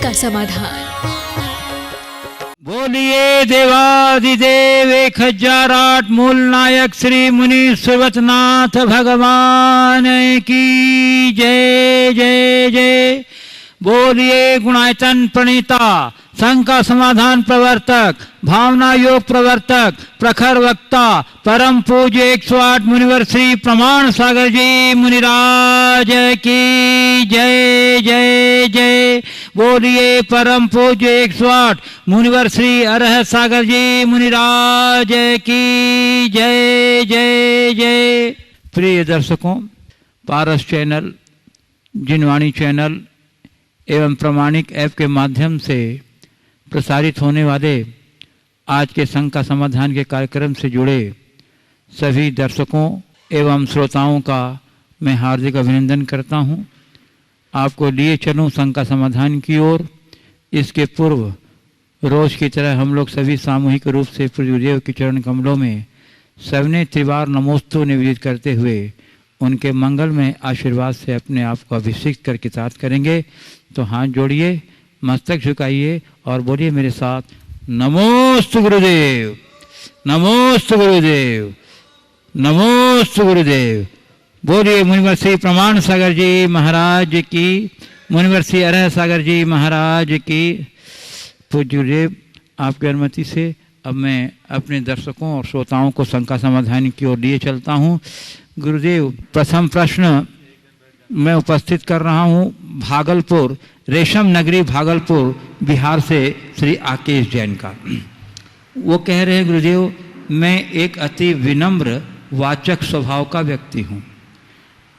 संका समाधान। बोलिए देवादिदेव 1008 मूल नायक श्री मुनि सुरवतनाथ भगवान की जय जय जय। बोलिए गुणायतन प्रणीता संका समाधान प्रवर्तक भावना योग प्रवर्तक प्रखर वक्ता परम पूज्य 108 मुनिवर श्री प्रमाण सागर जी मुनिराज की जय जय जय। बोलिए परम पूज्य 108 मुनिवर श्री अरह सागर जी मुनिराज की जय जय जय। प्रिय दर्शकों, पारस चैनल, जिनवाणी चैनल एवं प्रमाणिक ऐप के माध्यम से प्रसारित होने वाले आज के संका समाधान के कार्यक्रम से जुड़े सभी दर्शकों एवं श्रोताओं का मैं हार्दिक अभिनंदन करता हूं। आपको लिए चलूं संका समाधान की ओर। इसके पूर्व रोज की तरह हम लोग सभी सामूहिक रूप से गुरुदेव के चरण कमलों में सवने त्रिवार नमोस्तु निवेदित करते हुए उनके मंगल में आशीर्वाद से अपने आप को अभिषेक कर कृतार्थ करेंगे। तो हाथ जोड़िए, मस्तक झुकाइए और बोलिए मेरे साथ, नमोस्तु गुरुदेव, नमोस्तु गुरुदेव, नमोस्तु गुरुदेव। बोलिए मुनिवर श्री प्रमाण सागर जी महाराज की, मुनिवर श्री अरह सागर जी महाराज की। पूज्य गुरुदेव, आपकी अनुमति से अब मैं अपने दर्शकों और श्रोताओं को संका समाधान की ओर लिए चलता हूँ। गुरुदेव, प्रथम प्रश्न मैं उपस्थित कर रहा हूँ भागलपुर, रेशम नगरी भागलपुर बिहार से श्री आकेश जैन का। वो कह रहे हैं गुरुदेव, मैं एक अति विनम्र वाचक स्वभाव का व्यक्ति हूँ।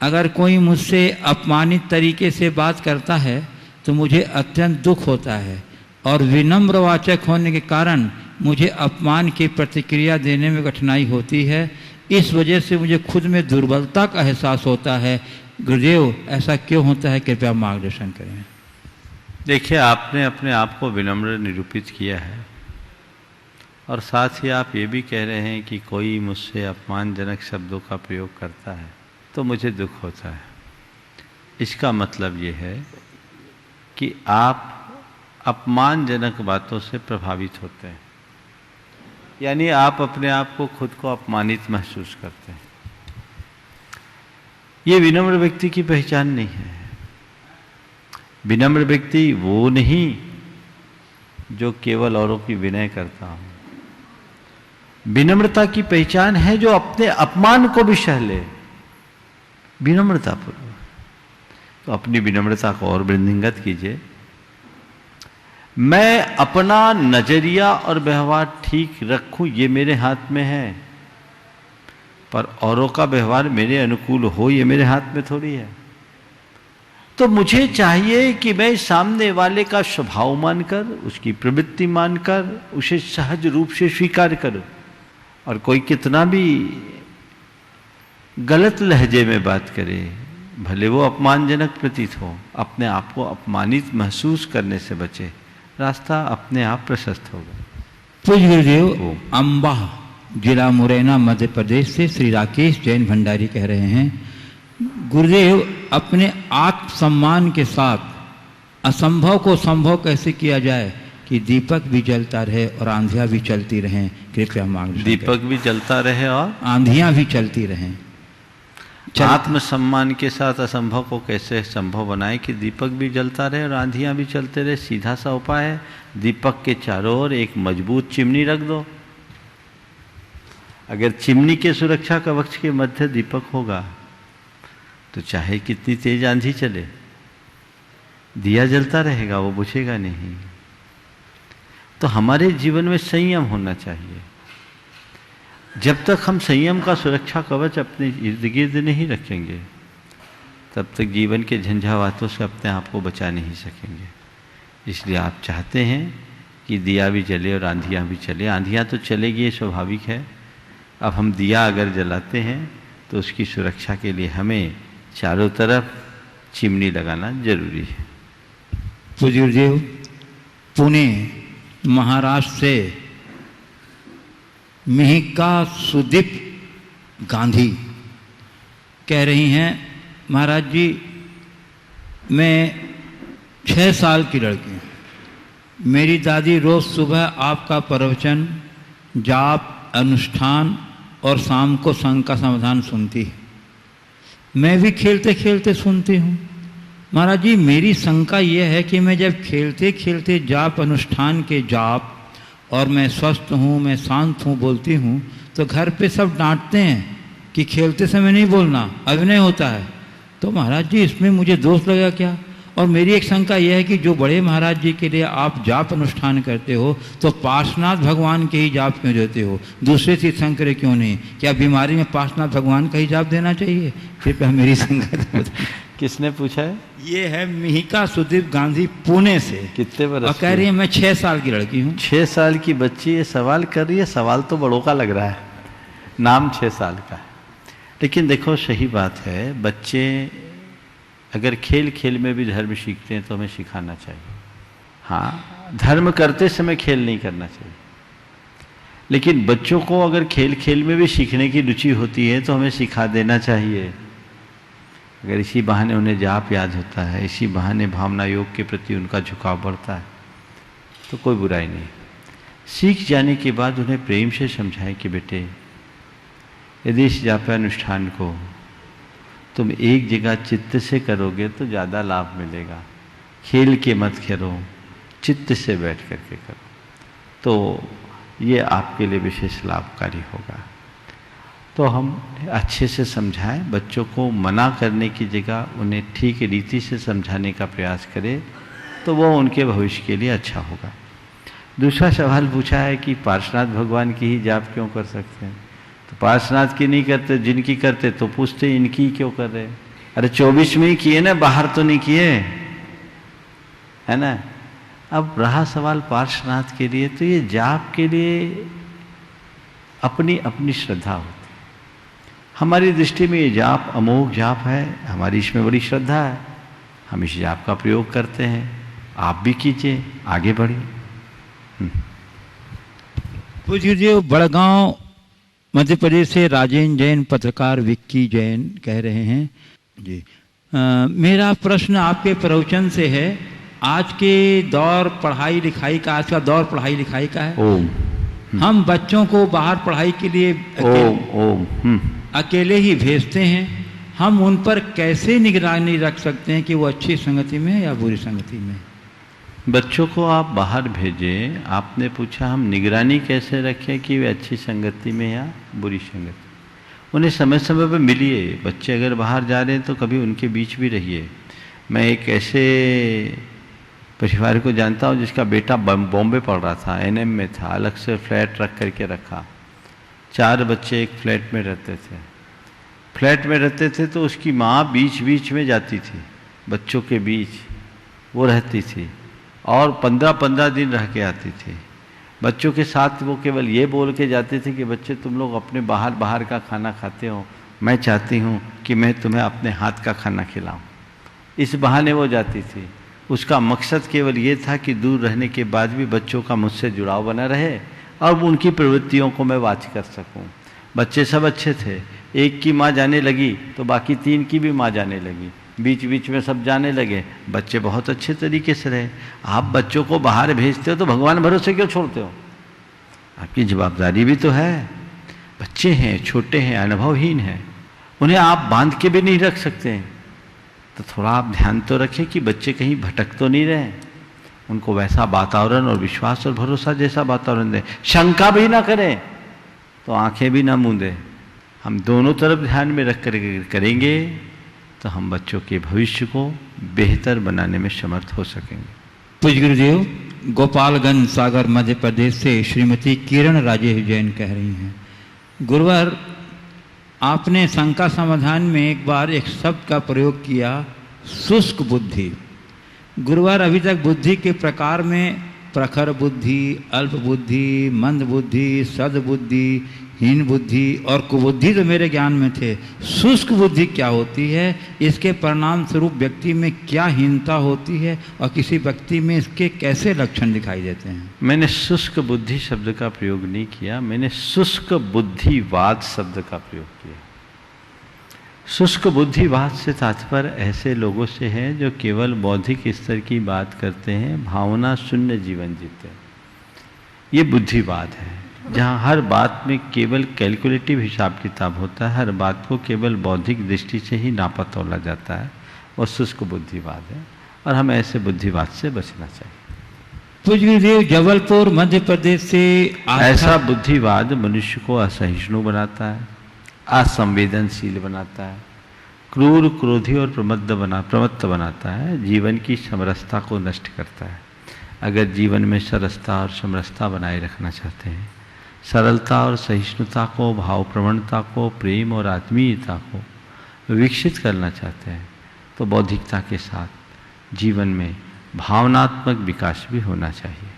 अगर कोई मुझसे अपमानित तरीके से बात करता है तो मुझे अत्यंत दुख होता है और विनम्र वाचक होने के कारण मुझे अपमान की प्रतिक्रिया देने में कठिनाई होती है। इस वजह से मुझे खुद में दुर्बलता का एहसास होता है। गुरुदेव, ऐसा क्यों होता है, कृपया मार्गदर्शन करें। देखिए, आपने अपने आप को विनम्र निरूपित किया है और साथ ही आप ये भी कह रहे हैं कि कोई मुझसे अपमानजनक शब्दों का प्रयोग करता है तो मुझे दुख होता है। इसका मतलब ये है कि आप अपमानजनक बातों से प्रभावित होते हैं, यानी आप अपने आप को खुद को अपमानित महसूस करते हैं। ये विनम्र व्यक्ति की पहचान नहीं है। विनम्र व्यक्ति वो नहीं जो केवल औरों की विनय करता हो। विनम्रता की पहचान है जो अपने अपमान को भी सह ले, विनम्रता पूर्वक। तो अपनी विनम्रता को और वृद्धिंगत कीजिए। मैं अपना नजरिया और व्यवहार ठीक रखूं ये मेरे हाथ में है, पर औरों का व्यवहार मेरे अनुकूल हो ये मेरे हाथ में थोड़ी है। तो मुझे चाहिए कि मैं सामने वाले का स्वभाव मानकर, उसकी प्रवृत्ति मानकर उसे सहज रूप से स्वीकार करूं। और कोई कितना भी गलत लहजे में बात करे, भले वो अपमानजनक प्रतीत हो, अपने आप को अपमानित महसूस करने से बचे, रास्ता अपने आप प्रशस्त होगा। पूज्य गुरुदेव, अम्बा जिला मुरैना मध्य प्रदेश से श्री राकेश जैन भंडारी कह रहे हैं, गुरुदेव, अपने आत्मसम्मान के साथ असंभव को संभव कैसे किया जाए कि दीपक भी जलता रहे और आंधियां भी चलती रहें, कृपया मांग। दीपक भी जलता रहे और आंधियां भी चलती रहें। आत्मसम्मान के साथ असंभव को कैसे संभव बनाए कि दीपक भी जलता रहे और आंधियां भी चलते रहे? सीधा सा उपाय है, दीपक के चारों ओर एक मजबूत चिमनी रख दो। अगर चिमनी के सुरक्षा कवच के मध्य दीपक होगा तो चाहे कितनी तेज आंधी चले, दिया जलता रहेगा, वो बुझेगा नहीं। तो हमारे जीवन में संयम होना चाहिए। जब तक हम संयम का सुरक्षा कवच अपने इर्द गिर्द नहीं रखेंगे, तब तक जीवन के झंझावातों से अपने आप को बचा नहीं सकेंगे। इसलिए आप चाहते हैं कि दिया भी जले और आंधियाँ भी चले। आंधियाँ तो चलेगी, ये स्वाभाविक है। अब हम दिया अगर जलाते हैं तो उसकी सुरक्षा के लिए हमें चारों तरफ चिमनी लगाना जरूरी है। पूज्य गुरुदेव, पुणे महाराष्ट्र से मिहिका सुदीप गांधी कह रही हैं, महाराज जी, मैं 6 साल की लड़की हूँ। मेरी दादी रोज़ सुबह आपका प्रवचन, जाप, अनुष्ठान और शाम को संग का समाधान सुनती है। मैं भी खेलते खेलते सुनती हूँ। महाराज जी, मेरी शंका यह है कि मैं जब खेलते खेलते जाप अनुष्ठान के जाप और मैं स्वस्थ हूँ, मैं शांत हूँ बोलती हूँ, तो घर पे सब डांटते हैं कि खेलते समय नहीं बोलना, अभिनय होता है। तो महाराज जी, इसमें मुझे दोष लगा क्या? और मेरी एक शंका यह है कि जो बड़े महाराज जी के लिए आप जाप अनुष्ठान करते हो, तो पार्श्वनाथ भगवान के ही जाप क्यों देते हो, दूसरे तीर्थंकर क्यों नहीं? क्या बीमारी में पार्श्वनाथ भगवान का ही जाप देना चाहिए? कृपया मेरी शंका। किसने पूछा है? ये है मिहिका सुदीप गांधी, पुणे से। कितने बरस? और कह रही है मैं 6 साल की लड़की हूँ। 6 साल की बच्ची ये सवाल कर रही है। सवाल तो बड़ों का लग रहा है, नाम 6 साल का है। लेकिन देखो, सही बात है, बच्चे अगर खेल खेल में भी धर्म सीखते हैं तो हमें सिखाना चाहिए। हाँ, धर्म करते समय खेल नहीं करना चाहिए, लेकिन बच्चों को अगर खेल खेल में भी सीखने की रुचि होती है तो हमें सिखा देना चाहिए। अगर इसी बहाने उन्हें जाप याद होता है, इसी बहाने भावना योग के प्रति उनका झुकाव बढ़ता है, तो कोई बुराई नहीं। सीख जाने के बाद उन्हें प्रेम से समझाएं कि बेटे, यदि इस जाप अनुष्ठान को तुम एक जगह चित्त से करोगे तो ज़्यादा लाभ मिलेगा। खेल के मत करो, चित्त से बैठ करके करो, तो ये आपके लिए विशेष लाभकारी होगा। तो हम अच्छे से समझाएं, बच्चों को मना करने की जगह उन्हें ठीक रीति से समझाने का प्रयास करें, तो वो उनके भविष्य के लिए अच्छा होगा। दूसरा सवाल पूछा है कि पार्श्वनाथ भगवान की ही जाप क्यों कर सकते हैं? तो पार्श्वनाथ की नहीं करते, जिनकी करते तो पूछते इनकी क्यों कर रहे? अरे 24 में ही किए ना, बाहर तो नहीं किए, है ना। अब रहा सवाल पार्श्वनाथ के लिए, तो ये जाप के लिए अपनी अपनी श्रद्धा होती है। हमारी दृष्टि में ये जाप अमोघ जाप है, हमारी इसमें बड़ी श्रद्धा है, हम इस जाप का प्रयोग करते हैं। आप भी कीजिए, आगे बढ़िए। पूज्य जी, बड़गांव मध्य प्रदेश से राजेंद्र जैन, पत्रकार विक्की जैन कह रहे हैं जी, मेरा प्रश्न आपके प्रवचन से है। आज के दौर पढ़ाई लिखाई का, आज का दौर पढ़ाई लिखाई का है। हम बच्चों को बाहर पढ़ाई के लिए अकेले ही भेजते हैं। हम उन पर कैसे निगरानी रख सकते हैं कि वो अच्छी संगति में है या बुरी संगति में? बच्चों को आप बाहर भेजें। आपने पूछा हम निगरानी कैसे रखें कि वे अच्छी संगति में या बुरी संगति। उन्हें समय समय पर मिलिए। बच्चे अगर बाहर जा रहे हैं तो कभी उनके बीच भी रहिए। मैं एक ऐसे परिवार को जानता हूँ जिसका बेटा बॉम्बे पढ़ रहा था, एनएम में था, अलग से फ्लैट रख करके रखा। 4 बच्चे एक फ्लैट में रहते थे। फ्लैट में रहते थे तो उसकी माँ बीच बीच में जाती थी, बच्चों के बीच वो रहती थी और 15-15 दिन रह के आती थी। बच्चों के साथ वो केवल ये बोल के जाते थे कि बच्चे तुम लोग अपने बाहर का खाना खाते हो, मैं चाहती हूँ कि मैं तुम्हें अपने हाथ का खाना खिलाऊं। इस बहाने वो जाती थी। उसका मकसद केवल ये था कि दूर रहने के बाद भी बच्चों का मुझसे जुड़ाव बना रहे और उनकी प्रवृत्तियों को मैं वाच कर सकूं। बच्चे सब अच्छे थे। एक की माँ जाने लगी तो बाकी 3 की भी माँ जाने लगी, बीच बीच में सब जाने लगे। बच्चे बहुत अच्छे तरीके से रहे। आप बच्चों को बाहर भेजते हो तो भगवान भरोसे क्यों छोड़ते हो? आपकी जवाबदारी भी तो है। बच्चे हैं, छोटे हैं, अनुभवहीन हैं, उन्हें आप बांध के भी नहीं रख सकते हैं। तो थोड़ा आप ध्यान तो रखें कि बच्चे कहीं भटक तो नहीं रहे। उनको वैसा वातावरण और विश्वास और भरोसा जैसा वातावरण दें। शंका भी ना करें तो आंखें भी ना मूंदें। हम दोनों तरफ ध्यान में रख कर करेंगे तो हम बच्चों के भविष्य को बेहतर बनाने में समर्थ हो सकेंगे। पूज्य गुरुदेव, गोपालगंज सागर मध्य प्रदेश से श्रीमती किरण राजेश जैन कह रही हैं, गुरुवर आपने शंका समाधान में एक बार एक शब्द का प्रयोग किया, शुष्क बुद्धि। गुरुवर अभी तक बुद्धि के प्रकार में प्रखर बुद्धि, अल्प बुद्धि, मंद बुद्धि, सद्बुद्धि, हीन बुद्धि और कुबुद्धि तो मेरे ज्ञान में थे। शुष्क बुद्धि क्या होती है? इसके परिणाम स्वरूप व्यक्ति में क्या हीनता होती है और किसी व्यक्ति में इसके कैसे लक्षण दिखाई देते हैं? मैंने शुष्क बुद्धि शब्द का प्रयोग नहीं किया, मैंने शुष्क बुद्धिवाद शब्द का प्रयोग किया। शुष्क बुद्धिवाद से तात्पर्य ऐसे लोगों से है जो केवल बौद्धिक स्तर की बात करते हैं, भावना शून्य जीवन जीते हैं। ये बुद्धिवाद है, जहाँ हर बात में केवल कैलकुलेटिव हिसाब किताब होता है, हर बात को केवल बौद्धिक दृष्टि से ही नापा तोला जाता है, और शुष्क बुद्धिवाद है, और हमें ऐसे बुद्धिवाद से बचना चाहिए। पूज्य गुरुदेव, जबलपुर मध्य प्रदेश से ऐसा बुद्धिवाद मनुष्य को असहिष्णु बनाता है, असंवेदनशील बनाता है, क्रूर, क्रोधी और प्रमत्त बनाता है, जीवन की समरसता को नष्ट करता है। अगर जीवन में सरसता और समरसता बनाए रखना चाहते हैं, सरलता और सहिष्णुता को, भाव प्रवणता को, प्रेम और आत्मीयता को विकसित करना चाहते हैं, तो बौद्धिकता के साथ जीवन में भावनात्मक विकास भी होना चाहिए।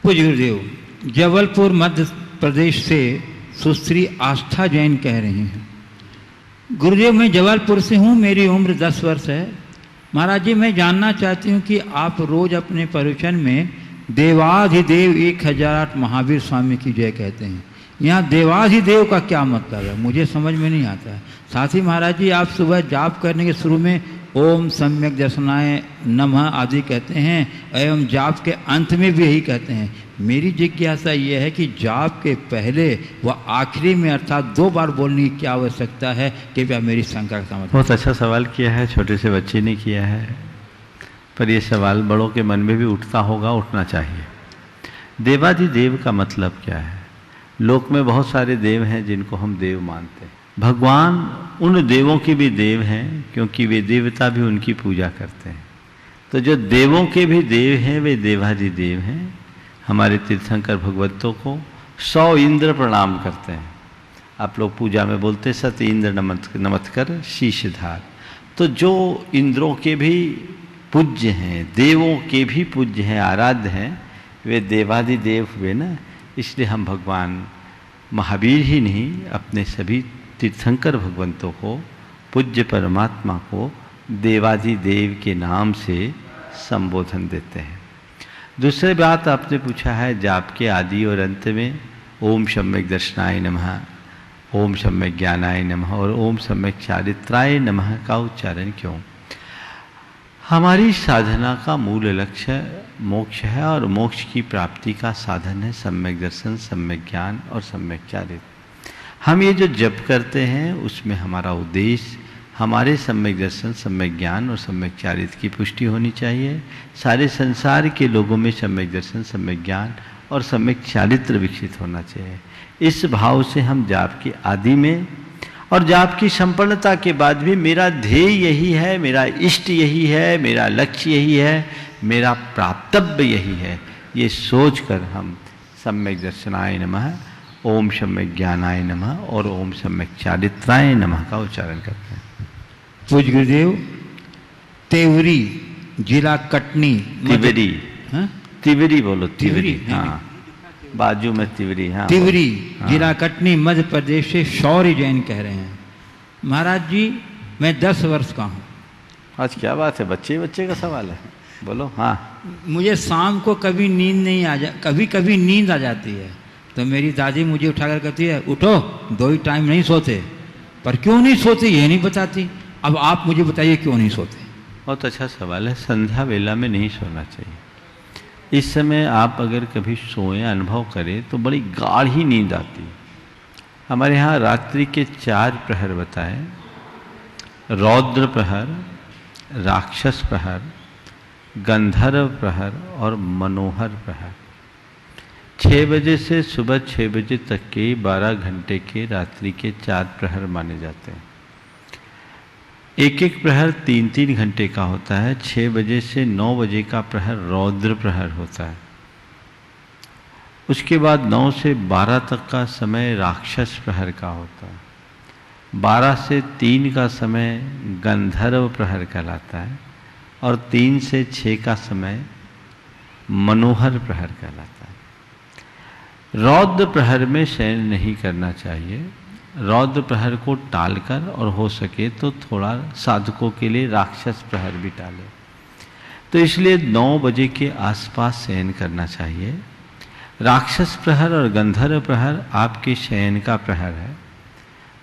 पूज्य गुरुदेव, जबलपुर मध्य प्रदेश से सुश्री आस्था जैन कह रही हैं, गुरुदेव मैं जबलपुर से हूँ, मेरी उम्र 10 वर्ष है। महाराज जी, मैं जानना चाहती हूँ कि आप रोज अपने प्रवचन में देवाधिदेव 1008 महावीर स्वामी की जय कहते हैं। यहाँ देवाधिदेव का क्या मतलब है, मुझे समझ में नहीं आता है। साथ ही महाराज जी, आप सुबह जाप करने के शुरू में ओम सम्यक दर्शनाय नमः आदि कहते हैं, एवं जाप के अंत में भी यही कहते हैं। मेरी जिज्ञासा यह है कि जाप के पहले व आखिरी में अर्थात 2 बार बोलने की क्या आवश्यकता है? कृपया मेरी शंका का समाधान। बहुत अच्छा सवाल किया है, छोटे से बच्चे ने किया है, पर यह सवाल बड़ों के मन में भी उठता होगा, उठना चाहिए। देवाधिदेव का मतलब क्या है? लोक में बहुत सारे देव हैं जिनको हम देव मानते हैं। भगवान उन देवों के भी देव हैं, क्योंकि वे देवता भी उनकी पूजा करते हैं। तो जो देवों के भी देव हैं वे देवाधिदेव हैं। हमारे तीर्थंकर भगवतों को 100 इंद्र प्रणाम करते हैं। आप लोग पूजा में बोलते सत इंद्र नमस्कर शीशधार। तो जो इंद्रों के भी पूज्य हैं, देवों के भी पूज्य हैं, आराध्य हैं, वे देवाधिदेव हुए ना। इसलिए हम भगवान महावीर ही नहीं, अपने सभी तीर्थंकर भगवंतों को, पूज्य परमात्मा को देवाधिदेव के नाम से संबोधन देते हैं। दूसरी बात आपने पूछा है जाप के आदि और अंत में ओम सम्यक दर्शनाय नमः, ओम सम्यक ज्ञानाय नमः और ओम सम्यक चारित्राय नमः का उच्चारण क्यों? हमारी साधना का मूल लक्ष्य मोक्ष है, और मोक्ष की प्राप्ति का साधन है सम्यक दर्शन, सम्यक ज्ञान और सम्यक चारित्र। हम ये जो जप करते हैं उसमें हमारा उद्देश्य हमारे सम्यक दर्शन, सम्यक ज्ञान और सम्यक चारित्र की पुष्टि होनी चाहिए। सारे संसार के लोगों में सम्यक दर्शन, सम्यक ज्ञान और सम्यक चारित्र विकसित होना चाहिए। इस भाव से हम जाप की आदि में और जाप की संपन्नता के बाद भी मेरा ध्येय यही है, मेरा इष्ट यही है, मेरा लक्ष्य यही है, मेरा प्राप्तव्य यही है, ये सोचकर हम सम्यक दर्शनाय नमः, ओम सम्यक ज्ञानाय नमः और ओम सम्यक चारित्राय नमः का उच्चारण करते हैं। पूज्य गुरुदेव, तेवरी जिला कटनी, तिवरी, तिवरी बोलो, तिवरी, तिवरी, हाँ, बाजू में तिवरी, हाँ, तिवरी हाँ। जिला कटनी मध्य प्रदेश से शौर्य जैन कह रहे हैं। महाराज जी, मैं 10 वर्ष का हूँ। आज क्या बात है, बच्चे का सवाल है, बोलो। हाँ, मुझे शाम को कभी नींद नहीं आ जा, कभी कभी नींद आ जाती है, तो मेरी दादी मुझे उठाकर कहती है उठो, 2 ही टाइम नहीं सोते। पर क्यों नहीं सोते ये नहीं बताती। अब आप मुझे बताइए क्यों नहीं सोते? बहुत अच्छा सवाल है। संध्या वेला में नहीं सोना चाहिए। इस समय आप अगर कभी सोएं, अनुभव करें तो बड़ी गाढ़ी नींद आती है। हमारे यहाँ रात्रि के 4 प्रहर बताए, रौद्र प्रहर, राक्षस प्रहर, गंधर्व प्रहर और मनोहर प्रहर। 6 बजे से सुबह 6 बजे तक के 12 घंटे के रात्रि के 4 प्रहर माने जाते हैं। एक प्रहर 3-3 घंटे का होता है। 6 बजे से 9 बजे का प्रहर रौद्र प्रहर होता है। उसके बाद 9 से 12 तक का समय राक्षस प्रहर का होता है। 12 से 3 का समय गंधर्व प्रहर कहलाता है और 3 से 6 का समय मनोहर प्रहर कहलाता है। रौद्र प्रहर में शयन नहीं करना चाहिए। रौद्र प्रहर को टालकर और हो सके तो थोड़ा साधकों के लिए राक्षस प्रहर भी टालें। तो इसलिए 9 बजे के आसपास शयन करना चाहिए। राक्षस प्रहर और गंधर्व प्रहर आपके शयन का प्रहर है।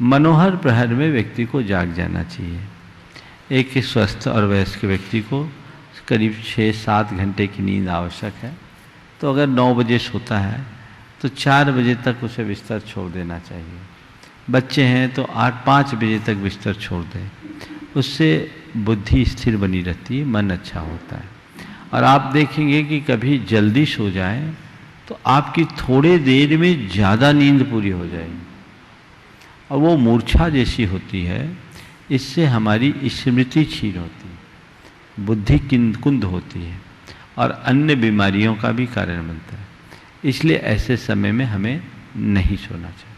मनोहर प्रहर में व्यक्ति को जाग जाना चाहिए। एक स्वस्थ और वयस्क व्यक्ति को करीब 6-7 घंटे की नींद आवश्यक है। तो अगर 9 बजे सोता है तो 4 बजे तक उसे बिस्तर छोड़ देना चाहिए। बच्चे हैं तो 8-5 बजे तक बिस्तर छोड़ दें, उससे बुद्धि स्थिर बनी रहती है, मन अच्छा होता है। और आप देखेंगे कि कभी जल्दी सो जाएं तो आपकी थोड़े देर में ज़्यादा नींद पूरी हो जाएगी और वो मूर्छा जैसी होती है। इससे हमारी स्मृति क्षीण होती है, बुद्धि कुंद होती है और अन्य बीमारियों का भी कारण बनता है। इसलिए ऐसे समय में हमें नहीं सोना चाहिए।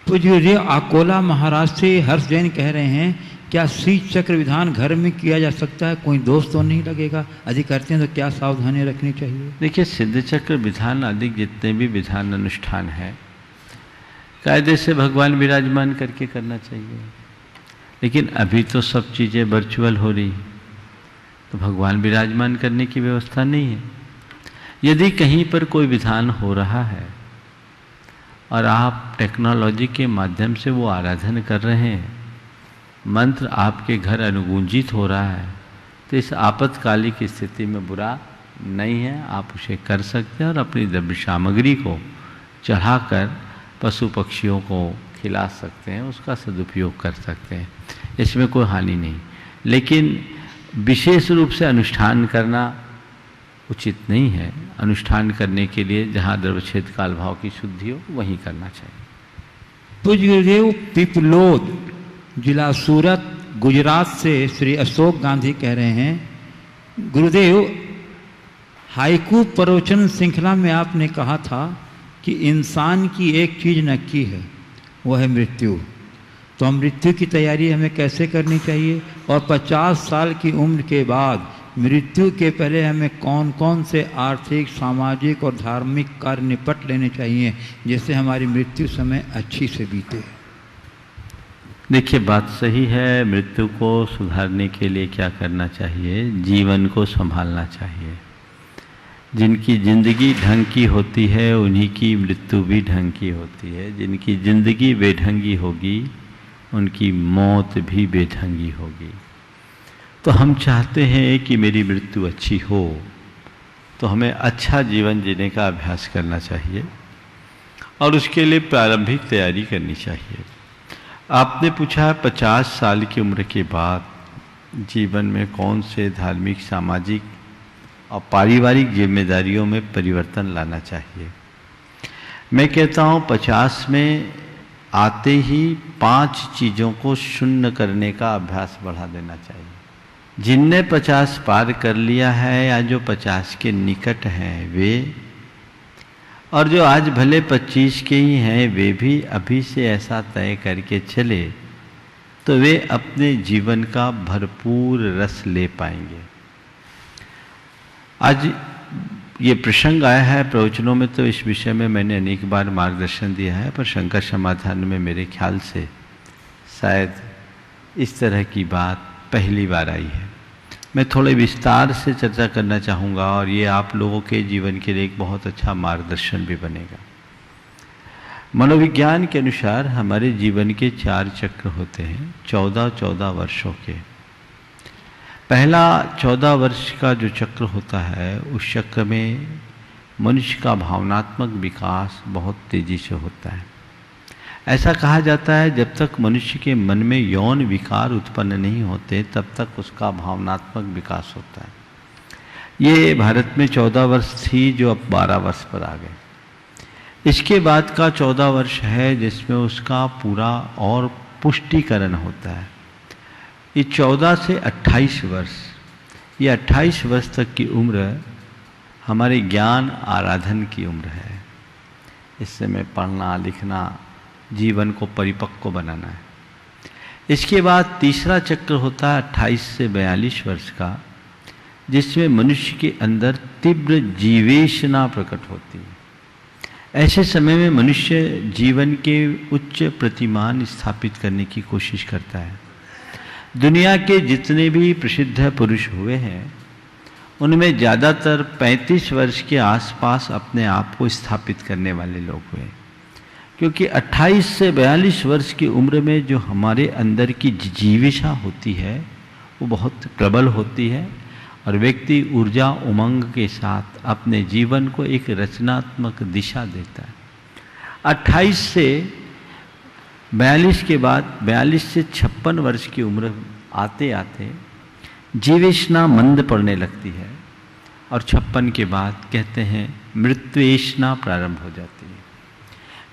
पूज्य अकोला महाराष्ट्र से हर्ष जैन कह रहे हैं, क्या शीत चक्र विधान घर में किया जा सकता है? कोई दोष तो नहीं लगेगा? यदि करते हैं तो क्या सावधानी रखनी चाहिए? देखिए, सिद्ध चक्र विधान आदि जितने भी विधान अनुष्ठान है कायदे से भगवान विराजमान करके करना चाहिए। लेकिन अभी तो सब चीज़ें वर्चुअल हो रही, तो भगवान विराजमान करने की व्यवस्था नहीं है। यदि कहीं पर कोई विधान हो रहा है और आप टेक्नोलॉजी के माध्यम से वो आराधन कर रहे हैं, मंत्र आपके घर अनुगूंजित हो रहा है, तो इस आपातकालिक स्थिति में बुरा नहीं है। आप उसे कर सकते हैं और अपनी द्रव्य सामग्री को चढ़ाकर पशु पक्षियों को खिला सकते हैं, उसका सदुपयोग कर सकते हैं, इसमें कोई हानि नहीं। लेकिन विशेष रूप से अनुष्ठान करना उचित नहीं है। अनुष्ठान करने के लिए जहाँ द्रव्यक्षेत्र काल भाव की शुद्धि हो वहीं करना चाहिए। पूज्य गुरुदेव, पिपलोद जिला सूरत गुजरात से श्री अशोक गांधी कह रहे हैं, गुरुदेव हाइकू प्रवचन श्रृंखला में आपने कहा था कि इंसान की एक चीज़ नक्की है, वह है मृत्यु। तो हम मृत्यु की तैयारी हमें कैसे करनी चाहिए? और 50 साल की उम्र के बाद मृत्यु के पहले हमें कौन कौन से आर्थिक, सामाजिक और धार्मिक कार्य निपट लेने चाहिए जिससे हमारी मृत्यु समय अच्छी से बीते? देखिए, बात सही है। मृत्यु को सुधारने के लिए क्या करना चाहिए? जीवन को संभालना चाहिए। जिनकी जिंदगी ढंग की होती है उन्हीं की मृत्यु भी ढंग की होती है। जिनकी जिंदगी बेढंगी होगी उनकी मौत भी बेढंगी होगी। तो हम चाहते हैं कि मेरी मृत्यु अच्छी हो, तो हमें अच्छा जीवन जीने का अभ्यास करना चाहिए और उसके लिए प्रारंभिक तैयारी करनी चाहिए। आपने पूछा 50 साल की उम्र के बाद जीवन में कौन से धार्मिक, सामाजिक और पारिवारिक जिम्मेदारियों में परिवर्तन लाना चाहिए। मैं कहता हूँ 50 में आते ही 5 चीज़ों को शून्य करने का अभ्यास बढ़ा देना चाहिए। जिनने 50 पार कर लिया है या जो 50 के निकट हैं वे, और जो आज भले 25 के ही हैं, वे भी अभी से ऐसा तय करके चले तो वे अपने जीवन का भरपूर रस ले पाएंगे। आज ये प्रसंग आया है प्रवचनों में, तो इस विषय में मैंने अनेक बार मार्गदर्शन दिया है, पर शंकर समाधान में मेरे ख्याल से शायद इस तरह की बात पहली बार आई है। मैं थोड़े विस्तार से चर्चा करना चाहूँगा और ये आप लोगों के जीवन के लिए एक बहुत अच्छा मार्गदर्शन भी बनेगा। मनोविज्ञान के अनुसार हमारे जीवन के 4 चक्र होते हैं, 14-14 वर्षों के। पहला 14 वर्ष का जो चक्र होता है, उस चक्र में मनुष्य का भावनात्मक विकास बहुत तेजी से होता है। ऐसा कहा जाता है जब तक मनुष्य के मन में यौन विकार उत्पन्न नहीं होते तब तक उसका भावनात्मक विकास होता है। ये भारत में 14 वर्ष थी जो अब 12 वर्ष पर आ गए। इसके बाद का 14 वर्ष है जिसमें उसका पूरा और पुष्टिकरण होता है। ये 14 से 28 वर्ष, ये 28 वर्ष तक की उम्र हमारे ज्ञान आराधन की उम्र है। इससे में पढ़ना लिखना, जीवन को परिपक्व बनाना है। इसके बाद तीसरा चक्र होता है 28 से 42 वर्ष का, जिसमें मनुष्य के अंदर तीव्र जीवेशना प्रकट होती है। ऐसे समय में मनुष्य जीवन के उच्च प्रतिमान स्थापित करने की कोशिश करता है। दुनिया के जितने भी प्रसिद्ध पुरुष हुए हैं उनमें ज़्यादातर 35 वर्ष के आसपास अपने आप को स्थापित करने वाले लोग हुए। क्योंकि 28 से 42 वर्ष की उम्र में जो हमारे अंदर की जिजीविषा होती है वो बहुत प्रबल होती है और व्यक्ति ऊर्जा उमंग के साथ अपने जीवन को एक रचनात्मक दिशा देता है। 28 से 42 के बाद 42 से 56 वर्ष की उम्र आते आते जीवेशना मंद पड़ने लगती है और 56 के बाद कहते हैं मृत्युएशना प्रारंभ हो जाती है।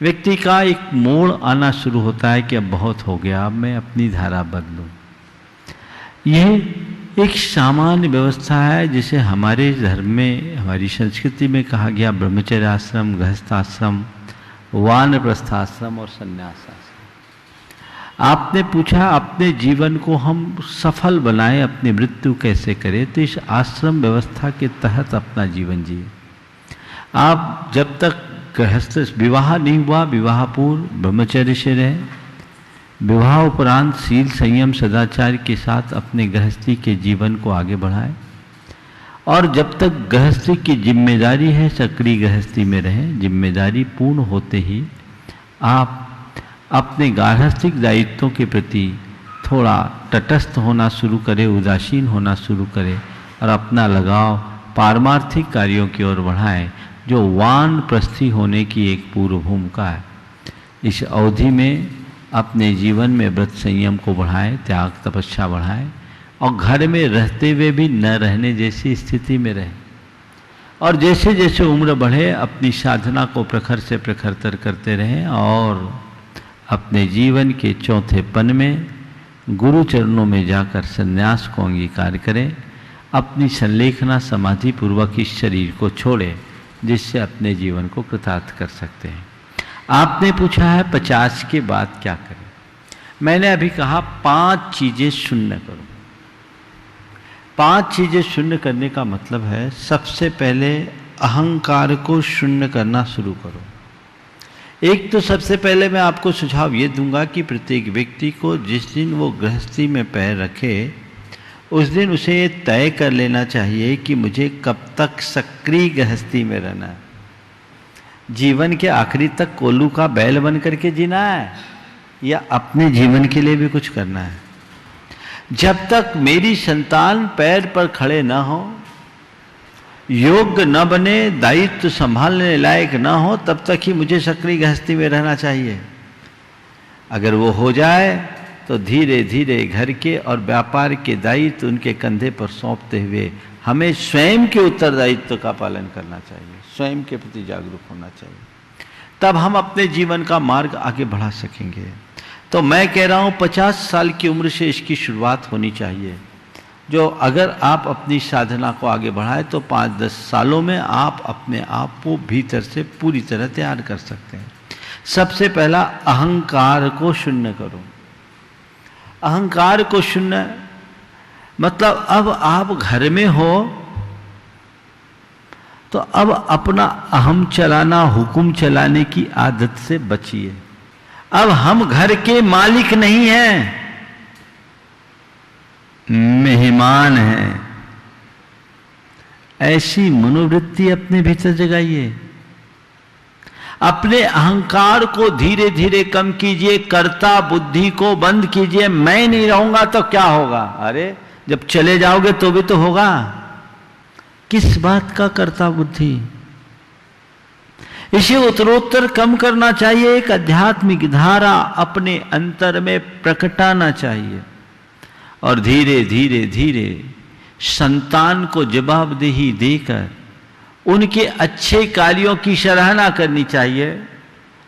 व्यक्ति का एक मोड़ आना शुरू होता है कि अब बहुत हो गया, अब मैं अपनी धारा बदलूं। यह एक सामान्य व्यवस्था है जिसे हमारे धर्म में, हमारी संस्कृति में कहा गया ब्रह्मचर्य आश्रम, गृहस्थाश्रम, वानप्रस्थाश्रम और संन्यास आश्रम। आपने पूछा अपने जीवन को हम सफल बनाएं, अपनी मृत्यु कैसे करें, तो इस आश्रम व्यवस्था के तहत अपना जीवन जिए। आप जब तक गृहस्थ विवाह नहीं हुआ, विवाह पूर्व ब्रह्मचर्य से रहे, विवाह उपरांत शील संयम सदाचार के साथ अपने गृहस्थी के जीवन को आगे बढ़ाएं और जब तक गृहस्थी की जिम्मेदारी है सक्रिय गृहस्थी में रहें। जिम्मेदारी पूर्ण होते ही आप अपने गार्हस्थ्यिक दायित्वों के प्रति थोड़ा तटस्थ होना शुरू करें, उदासीन होना शुरू करें और अपना लगाव पारमार्थिक कार्यों की ओर बढ़ाएं, जो वानप्रस्थी होने की एक पूर्व भूमिका है। इस अवधि में अपने जीवन में व्रत संयम को बढ़ाएं, त्याग तपस्या बढ़ाएं और घर में रहते हुए भी न रहने जैसी स्थिति में रहें। और जैसे जैसे उम्र बढ़े अपनी साधना को प्रखर से प्रखरतर करते रहें और अपने जीवन के चौथे पन में गुरु चरणों में जाकर संन्यास को अंगीकार करें। अपनी संलेखना समाधि पूर्वक इस शरीर को छोड़ें जिससे अपने जीवन को कृतार्थ कर सकते हैं। आपने पूछा है 50 के बाद क्या करें। मैंने अभी कहा 5 चीजें शून्य करो। 5 चीजें शून्य करने का मतलब है सबसे पहले अहंकार को शून्य करना शुरू करो। एक तो सबसे पहले मैं आपको सुझाव ये दूंगा कि प्रत्येक व्यक्ति को जिस दिन वो गृहस्थी में पैर रखे उस दिन उसे ये तय कर लेना चाहिए कि मुझे कब तक सक्रिय गृहस्थी में रहना है। जीवन के आखिरी तक कोल्लू का बैल बन करके जीना है या अपने जीवन के लिए भी कुछ करना है। जब तक मेरी संतान पैर पर खड़े न हो, योग्य न बने, दायित्व संभालने लायक न हो, तब तक ही मुझे सक्रिय गृहस्थी में रहना चाहिए। अगर वो हो जाए तो धीरे धीरे घर के और व्यापार के दायित्व उनके कंधे पर सौंपते हुए हमें स्वयं के उत्तरदायित्व का पालन करना चाहिए, स्वयं के प्रति जागरूक होना चाहिए। तब हम अपने जीवन का मार्ग आगे बढ़ा सकेंगे। तो मैं कह रहा हूँ 50 साल की उम्र से इसकी शुरुआत होनी चाहिए। जो अगर आप अपनी साधना को आगे बढ़ाए तो 5-10 सालों में आप अपने आप को भीतर से पूरी तरह तैयार कर सकते हैं। सबसे पहला अहंकार को शून्य करो। अहंकार को शून्य मतलब अब आप घर में हो तो अब अपना अहम चलाना, हुक्म चलाने की आदत से बचिए। अब हम घर के मालिक नहीं हैं, मेहमान हैं। ऐसी मनोवृत्ति अपने भीतर जगाइए। अपने अहंकार को धीरे धीरे कम कीजिए, कर्ता बुद्धि को बंद कीजिए। मैं नहीं रहूंगा तो क्या होगा? अरे जब चले जाओगे तो भी तो होगा। किस बात का कर्ता बुद्धि? इसे उत्तरोत्तर कम करना चाहिए। एक आध्यात्मिक धारा अपने अंतर में प्रकटाना चाहिए और धीरे धीरे धीरे संतान को जवाबदेही देकर उनके अच्छे कार्यों की सराहना करनी चाहिए।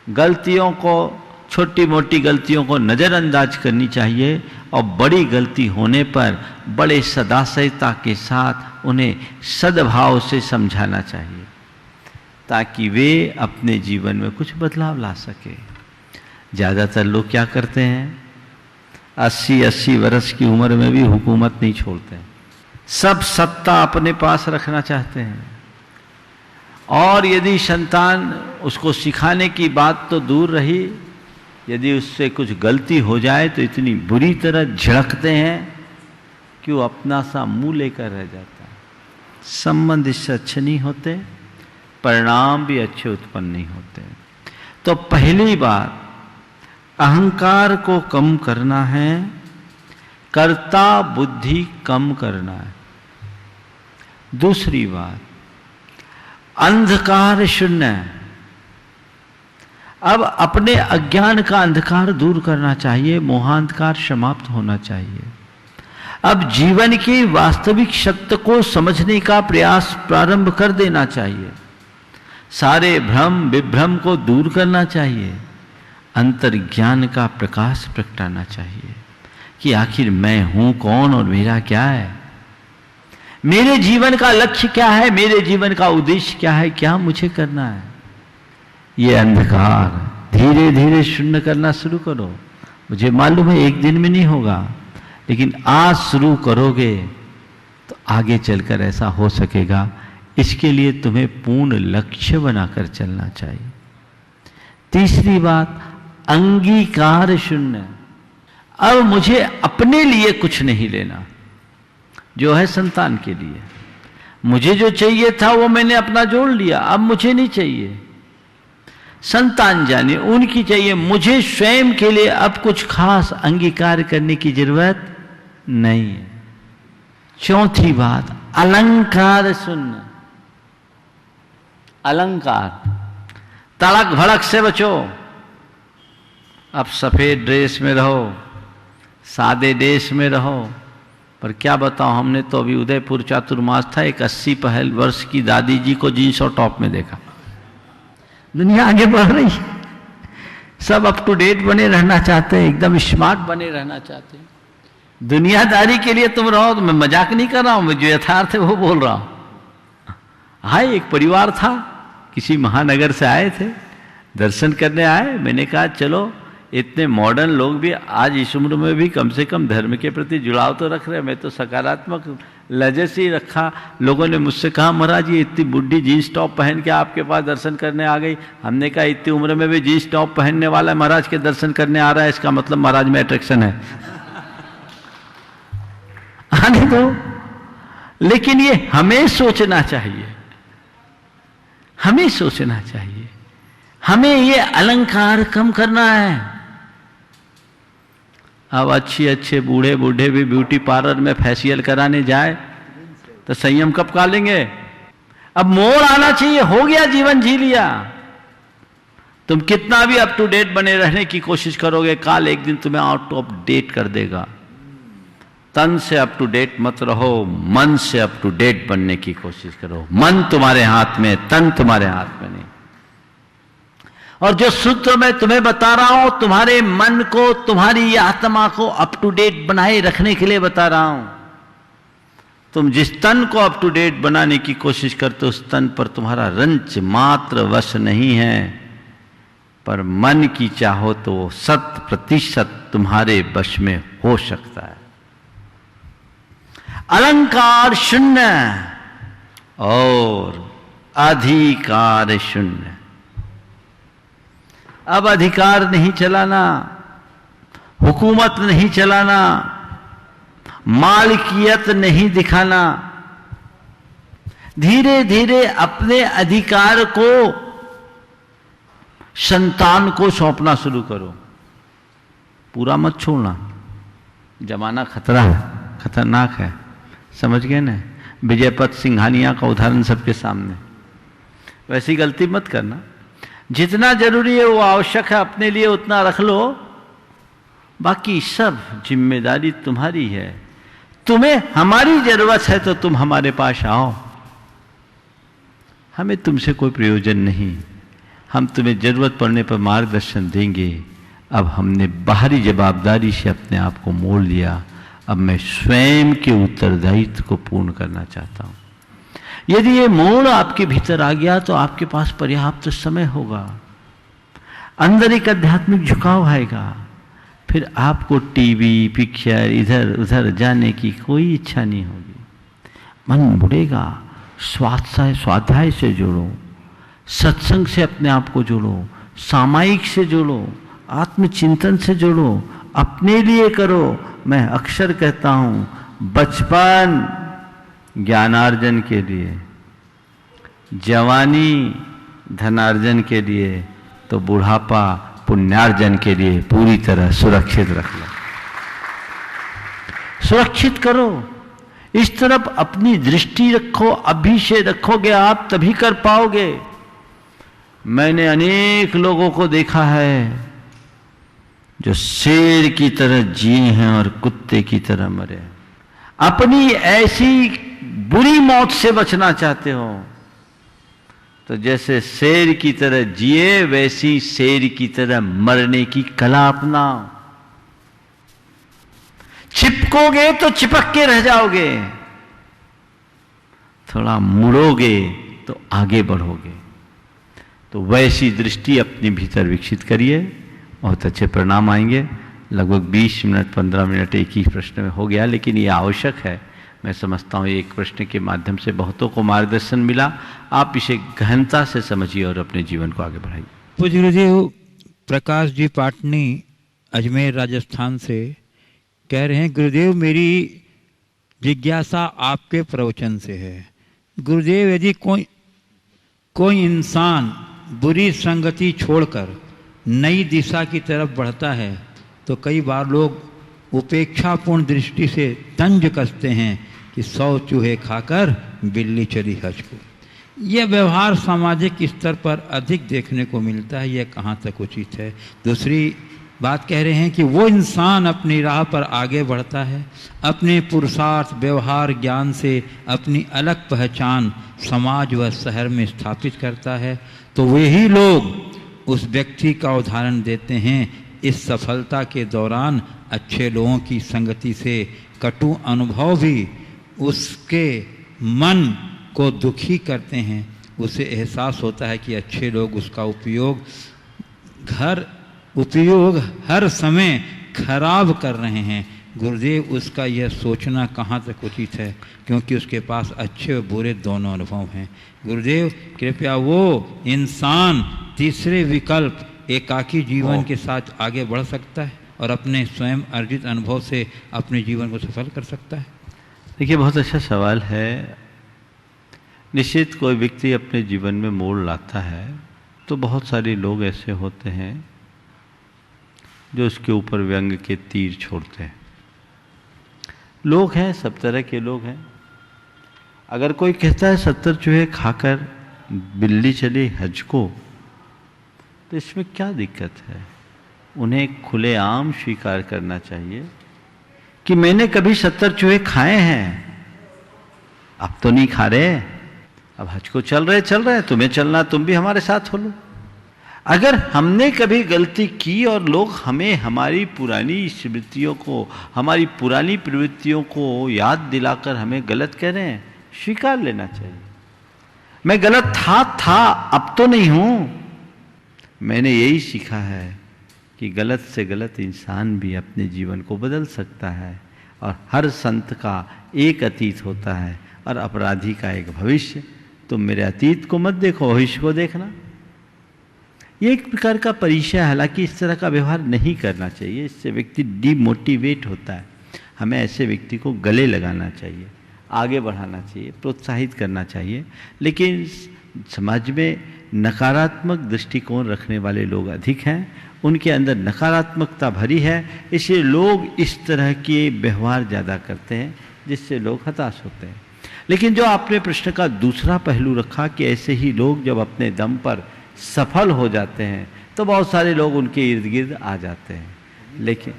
गलतियों को, छोटी मोटी गलतियों को नज़रअंदाज करनी चाहिए और बड़ी गलती होने पर बड़े सदाशयता के साथ उन्हें सद्भाव से समझाना चाहिए ताकि वे अपने जीवन में कुछ बदलाव ला सके। ज़्यादातर लोग क्या करते हैं, 80-80 वर्ष की उम्र में भी हुकूमत नहीं छोड़ते, सब सत्ता अपने पास रखना चाहते हैं। और यदि संतान, उसको सिखाने की बात तो दूर रही, यदि उससे कुछ गलती हो जाए तो इतनी बुरी तरह झड़कते हैं कि वो अपना सा मुंह लेकर रह जाता है। संबंध इससे अच्छे नहीं होते, परिणाम भी अच्छे उत्पन्न नहीं होते। तो पहली बात अहंकार को कम करना है, कर्ता बुद्धि कम करना है। दूसरी बात अंधकार शून्य है। अब अपने अज्ञान का अंधकार दूर करना चाहिए, मोहांधकार समाप्त होना चाहिए। अब जीवन की वास्तविक सत्य को समझने का प्रयास प्रारंभ कर देना चाहिए। सारे भ्रम विभ्रम को दूर करना चाहिए। अंतर्ज्ञान का प्रकाश प्रगटाना चाहिए कि आखिर मैं हूं कौन और मेरा क्या है, मेरे जीवन का लक्ष्य क्या है, मेरे जीवन का उद्देश्य क्या है, क्या मुझे करना है। ये अंधकार धीरे धीरे शून्य करना शुरू करो। मुझे मालूम है एक दिन में नहीं होगा, लेकिन आज शुरू करोगे तो आगे चलकर ऐसा हो सकेगा। इसके लिए तुम्हें पूर्ण लक्ष्य बनाकर चलना चाहिए। तीसरी बात अंगीकार शून्य। अब मुझे अपने लिए कुछ नहीं लेना, जो है संतान के लिए। मुझे जो चाहिए था वो मैंने अपना जोड़ लिया, अब मुझे नहीं चाहिए। संतान जाने उनकी चाहिए, मुझे स्वयं के लिए अब कुछ खास अंगीकार करने की जरूरत नहीं है। चौथी बात अलंकार शून्य। अलंकार तड़क भड़क से बचो। अब सफेद ड्रेस में रहो, सादे ड्रेस में रहो। पर क्या बताऊं, हमने तो अभी उदयपुर चातुर्मास था, एक 80 वर्ष की दादी जी को जींस और टॉप में देखा। दुनिया आगे बढ़ रही है, सब अप टू डेट बने रहना चाहते हैं, एकदम स्मार्ट बने रहना चाहते हैं। दुनियादारी के लिए तुम रहो। तो मैं मजाक नहीं कर रहा हूं, मैं जो यथार्थ है वो बोल रहा हूं। हाय, एक परिवार था, किसी महानगर से आए थे, दर्शन करने आए। मैंने कहा चलो, इतने मॉडर्न लोग भी आज इस उम्र में भी कम से कम धर्म के प्रति जुड़ाव तो रख रहे हैं। मैं तो सकारात्मक लहजे से ही रखा। लोगों ने मुझसे कहा महाराज ये इतनी बुढ़ी जीन्स टॉप पहन के आपके पास दर्शन करने आ गई। हमने कहा इतनी उम्र में भी जीन्स टॉप पहनने वाला महाराज के दर्शन करने आ रहा है, इसका मतलब महाराज में अट्रैक्शन है। आने दो। लेकिन ये हमें सोचना चाहिए, हमें सोचना चाहिए। हमें ये अलंकार कम करना है। अब अच्छे बूढ़े बूढ़े भी ब्यूटी पार्लर में फेशियल कराने जाए तो संयम कब पालेंगे? अब मोड़ आना चाहिए। हो गया, जीवन जी लिया। तुम कितना भी अप टू डेट बने रहने की कोशिश करोगे, काल एक दिन तुम्हें आउट ऑफ डेट कर देगा। तन से अप टू डेट मत रहो, मन से अप टू डेट बनने की कोशिश करो। मन तुम्हारे हाथ में, तन तुम्हारे हाथ में नहीं। और जो सूत्र मैं तुम्हें बता रहा हूं, तुम्हारे मन को, तुम्हारी आत्मा को अप टू डेट बनाए रखने के लिए बता रहा हूं। तुम जिस तन को अप टू डेट बनाने की कोशिश करते हो, उस तन पर तुम्हारा रंच मात्र वश नहीं है। पर मन की चाहो तो 100% तुम्हारे वश में हो सकता है। अलंकार शून्य और अधिकार शून्य। अब अधिकार नहीं चलाना, हुकूमत नहीं चलाना, मालिकियत नहीं दिखाना। धीरे धीरे अपने अधिकार को संतान को सौंपना शुरू करो। पूरा मत छोड़ना, जमाना खतरा है, खतरनाक है। समझ गए ना? विजयपत सिंघानिया का उदाहरण सबके सामने। वैसी गलती मत करना। जितना जरूरी है वो आवश्यक है, अपने लिए उतना रख लो, बाकी सब जिम्मेदारी तुम्हारी है। तुम्हें हमारी जरूरत है तो तुम हमारे पास आओ। हमें तुमसे कोई प्रयोजन नहीं, हम तुम्हें जरूरत पड़ने पर मार्गदर्शन देंगे। अब हमने बाहरी जवाबदारी से अपने आप को मोड़ लिया। अब मैं स्वयं के उत्तरदायित्व को पूर्ण करना चाहता हूं। यदि ये मोड़ आपके भीतर आ गया तो आपके पास पर्याप्त समय होगा, अंदर एक आध्यात्मिक झुकाव आएगा। फिर आपको टीवी पिक्चर इधर उधर जाने की कोई इच्छा नहीं होगी। मन मुड़ेगा। स्वाध्याय से जोड़ो, सत्संग से अपने आप को जोड़ो, सामायिक से जोड़ो, आत्मचिंतन से जोड़ो, अपने लिए करो। मैं अक्सर कहता हूं, बचपन ज्ञानार्जन के लिए, जवानी धनार्जन के लिए, तो बुढ़ापा पुण्यार्जन के लिए पूरी तरह सुरक्षित रख लो, सुरक्षित करो। इस तरफ अपनी दृष्टि रखो, अभी से रखोगे आप तभी कर पाओगे। मैंने अनेक लोगों को देखा है जो शेर की तरह जिए हैं और कुत्ते की तरह मरे। अपनी ऐसी बुरी मौत से बचना चाहते हो तो जैसे शेर की तरह जिए वैसी शेर की तरह मरने की कला अपनाओ। चिपकोगे तो चिपक के रह जाओगे, थोड़ा मुड़ोगे तो आगे बढ़ोगे। तो वैसी दृष्टि अपने भीतर विकसित करिए, बहुत अच्छे परिणाम आएंगे। लगभग 20 मिनट 15 मिनट एक ही प्रश्न में हो गया, लेकिन ये आवश्यक है। मैं समझता हूँ एक प्रश्न के माध्यम से बहुतों को मार्गदर्शन मिला। आप इसे गहनता से समझिए और अपने जीवन को आगे बढ़ाइए। पूज्य गुरुदेव प्रकाश जी पाटनी अजमेर राजस्थान से कह रहे हैं, गुरुदेव मेरी जिज्ञासा आपके प्रवचन से है। गुरुदेव यदि कोई इंसान बुरी संगति छोड़कर नई दिशा की तरफ बढ़ता है तो कई बार लोग उपेक्षापूर्ण दृष्टि से तंज कसते हैं कि 100 चूहे खाकर बिल्ली चली हज को। यह व्यवहार सामाजिक स्तर पर अधिक देखने को मिलता है, यह कहाँ तक उचित है? दूसरी बात कह रहे हैं कि वो इंसान अपनी राह पर आगे बढ़ता है, अपने पुरुषार्थ व्यवहार ज्ञान से अपनी अलग पहचान समाज व शहर में स्थापित करता है, तो वही लोग उस व्यक्ति का उदाहरण देते हैं। इस सफलता के दौरान अच्छे लोगों की संगति से कटु अनुभव भी उसके मन को दुखी करते हैं। उसे एहसास होता है कि अच्छे लोग उसका उपयोग हर समय खराब कर रहे हैं। गुरुदेव उसका यह सोचना कहाँ तक उचित है, क्योंकि उसके पास अच्छे और बुरे दोनों अनुभव हैं। गुरुदेव कृपया वो इंसान तीसरे विकल्प एकाकी जीवन के साथ आगे बढ़ सकता है और अपने स्वयं अर्जित अनुभव से अपने जीवन को सफल कर सकता है? देखिए, बहुत अच्छा सवाल है। निश्चित कोई व्यक्ति अपने जीवन में मोड़ लाता है तो बहुत सारे लोग ऐसे होते हैं जो उसके ऊपर व्यंग के तीर छोड़ते हैं। लोग हैं, सब तरह के लोग हैं। अगर कोई कहता है 70 चूहे खाकर बिल्ली चली हज को, तो इसमें क्या दिक्कत है? उन्हें खुलेआम स्वीकार करना चाहिए कि मैंने कभी 70 चूहे खाए हैं, अब तो नहीं खा रहे, अब हज को चल रहे, तुम्हें चलना, तुम भी हमारे साथ हो लो। अगर हमने कभी गलती की और लोग हमें हमारी पुरानी स्मृतियों को, हमारी पुरानी प्रवृत्तियों को याद दिलाकर हमें गलत कह रहे हैं, स्वीकार लेना चाहिए। मैं गलत था, अब तो नहीं हूं। मैंने यही सीखा है कि गलत से गलत इंसान भी अपने जीवन को बदल सकता है, और हर संत का एक अतीत होता है और अपराधी का एक भविष्य। तुम मेरे अतीत को मत देखो, भविष्य को देखना। ये एक प्रकार का परिचय, हालांकि इस तरह का व्यवहार नहीं करना चाहिए, इससे व्यक्ति डिमोटिवेट होता है। हमें ऐसे व्यक्ति को गले लगाना चाहिए, आगे बढ़ाना चाहिए, प्रोत्साहित करना चाहिए। लेकिन समाज में नकारात्मक दृष्टिकोण रखने वाले लोग अधिक हैं, उनके अंदर नकारात्मकता भरी है, इसलिए लोग इस तरह के व्यवहार ज़्यादा करते हैं, जिससे लोग हताश होते हैं। लेकिन जो आपने प्रश्न का दूसरा पहलू रखा कि ऐसे ही लोग जब अपने दम पर सफल हो जाते हैं तो बहुत सारे लोग उनके इर्द गिर्द आ जाते हैं, लेकिन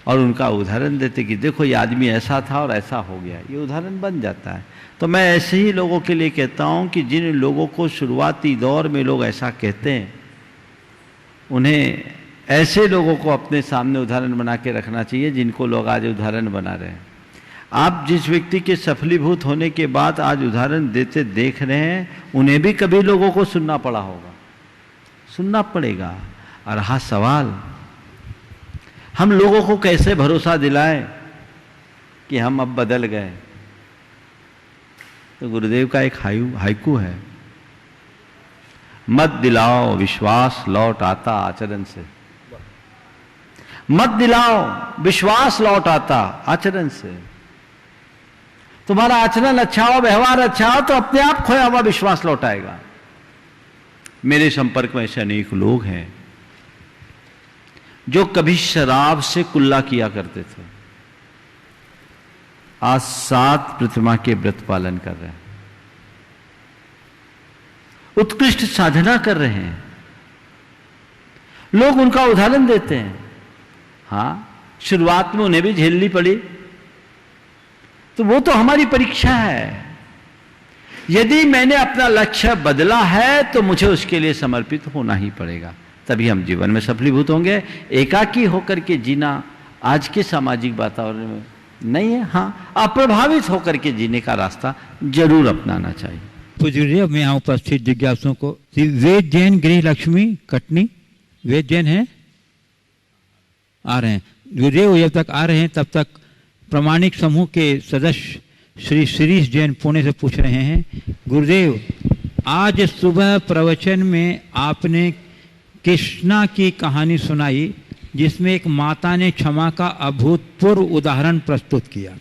और उनका उदाहरण देते कि देखो ये आदमी ऐसा था और ऐसा हो गया, ये उदाहरण बन जाता है। तो मैं ऐसे ही लोगों के लिए कहता हूँ कि जिन लोगों को शुरुआती दौर में लोग ऐसा कहते हैं, उन्हें ऐसे लोगों को अपने सामने उदाहरण बना के रखना चाहिए जिनको लोग आज उदाहरण बना रहे हैं। आप जिस व्यक्ति के सफलीभूत होने के बाद आज उदाहरण देते देख रहे हैं, उन्हें भी कभी लोगों को सुनना पड़ा होगा, सुनना पड़ेगा। और रहा सवाल, हम लोगों को कैसे भरोसा दिलाएं कि हम अब बदल गए? तो गुरुदेव का एक हाइकू है, मत दिलाओ विश्वास लौट आता आचरण से। मत दिलाओ विश्वास लौट आता आचरण से। तुम्हारा आचरण अच्छा हो, व्यवहार अच्छा हो, तो अपने आप खोया हुआ विश्वास लौट आएगा। मेरे संपर्क में ऐसे अनेक लोग हैं जो कभी शराब से कुल्ला किया करते थे, आज 7 प्रतिमा के व्रत पालन कर रहे हैं, उत्कृष्ट साधना कर रहे हैं। लोग उनका उदाहरण देते हैं। हां, शुरुआत में उन्हें भी झेलनी पड़ी, तो वो तो हमारी परीक्षा है। यदि मैंने अपना लक्ष्य बदला है तो मुझे उसके लिए समर्पित होना ही पड़ेगा, तभी हम जीवन में सफलीभूत होंगे। एकाकी होकर के जीना आज के सामाजिक वातावरण में नहीं है। हाँ, अप्रभावित होकर के जीने का रास्ता जरूर अपनाना चाहिए। पूज्य मैं यहाँ उपस्थित जिज्ञासुओं को वेद जैन गृह लक्ष्मी कटनी, वेद जैन है, आ रहे हैं गुरुदेव, जब तक आ रहे हैं तब तक प्रामाणिक समूह के सदस्य श्री शिरीष जैन पुणे से पूछ रहे हैं, गुरुदेव आज सुबह प्रवचन में आपने कृष्णा की कहानी सुनाई जिसमें एक माता ने क्षमा का अभूतपूर्व उदाहरण प्रस्तुत किया।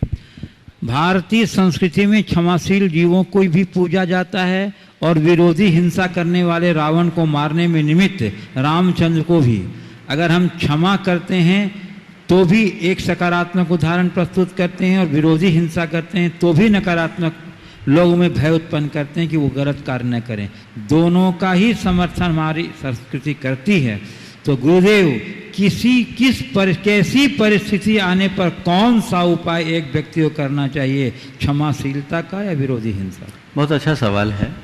भारतीय संस्कृति में क्षमाशील जीवों को भी पूजा जाता है और विरोधी हिंसा करने वाले रावण को मारने में निमित्त रामचंद्र को भी। अगर हम क्षमा करते हैं तो भी एक सकारात्मक उदाहरण प्रस्तुत करते हैं और विरोधी हिंसा करते हैं तो भी नकारात्मक लोगों में भय उत्पन्न करते हैं कि वो गलत कार्य न करें। दोनों का ही समर्थन हमारी संस्कृति करती है। तो गुरुदेव कैसी परिस्थिति आने पर कौन सा उपाय एक व्यक्ति को करना चाहिए, क्षमाशीलता का या विरोधी हिंसा? बहुत अच्छा सवाल है।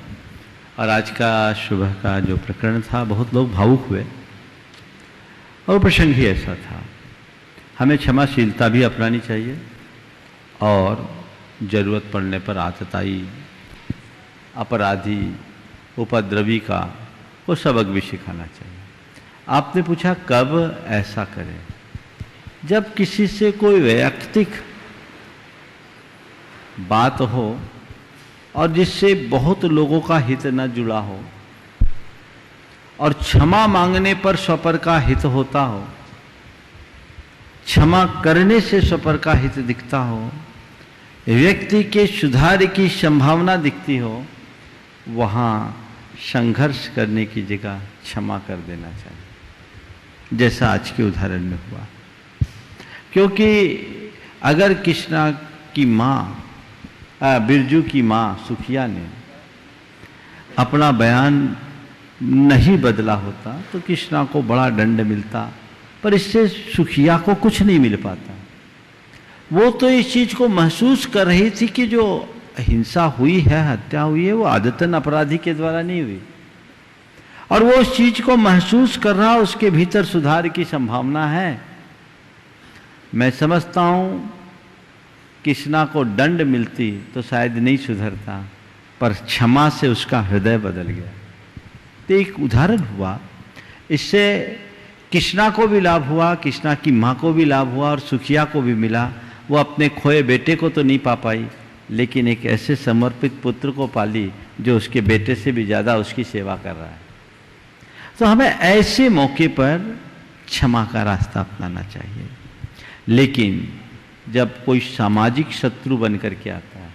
और आज का सुबह का जो प्रकरण था, बहुत लोग भावुक हुए और प्रसंग ही ऐसा था। हमें क्षमाशीलता भी अपनानी चाहिए और जरूरत पड़ने पर आतताई, अपराधी, उपद्रवी का वो सबक भी सिखाना चाहिए। आपने पूछा कब ऐसा करें? जब किसी से कोई वैयक्तिक बात हो और जिससे बहुत लोगों का हित न जुड़ा हो और क्षमा मांगने पर स्वपर का हित होता हो, क्षमा करने से स्वपर का हित दिखता हो, व्यक्ति के सुधार की संभावना दिखती हो, वहां संघर्ष करने की जगह क्षमा कर देना चाहिए, जैसा आज के उदाहरण में हुआ। क्योंकि अगर कृष्णा की माँ, बिरजू की माँ सुखिया ने अपना बयान नहीं बदला होता तो कृष्णा को बड़ा दंड मिलता, पर इससे सुखिया को कुछ नहीं मिल पाता। वो तो इस चीज को महसूस कर रही थी कि जो हिंसा हुई है, हत्या हुई है, वो आदतन अपराधी के द्वारा नहीं हुई, और वो उस चीज को महसूस कर रहा, उसके भीतर सुधार की संभावना है। मैं समझता हूं कृष्णा को दंड मिलती तो शायद नहीं सुधरता, पर क्षमा से उसका हृदय बदल गया। तो एक उदाहरण हुआ, इससे कृष्णा को भी लाभ हुआ, कृष्णा की माँ को भी लाभ हुआ और सुखिया को भी मिला। वो अपने खोए बेटे को तो नहीं पा पाई, लेकिन एक ऐसे समर्पित पुत्र को पाली जो उसके बेटे से भी ज्यादा उसकी सेवा कर रहा है। तो हमें ऐसे मौके पर क्षमा का रास्ता अपनाना चाहिए। लेकिन जब कोई सामाजिक शत्रु बन करके आता है,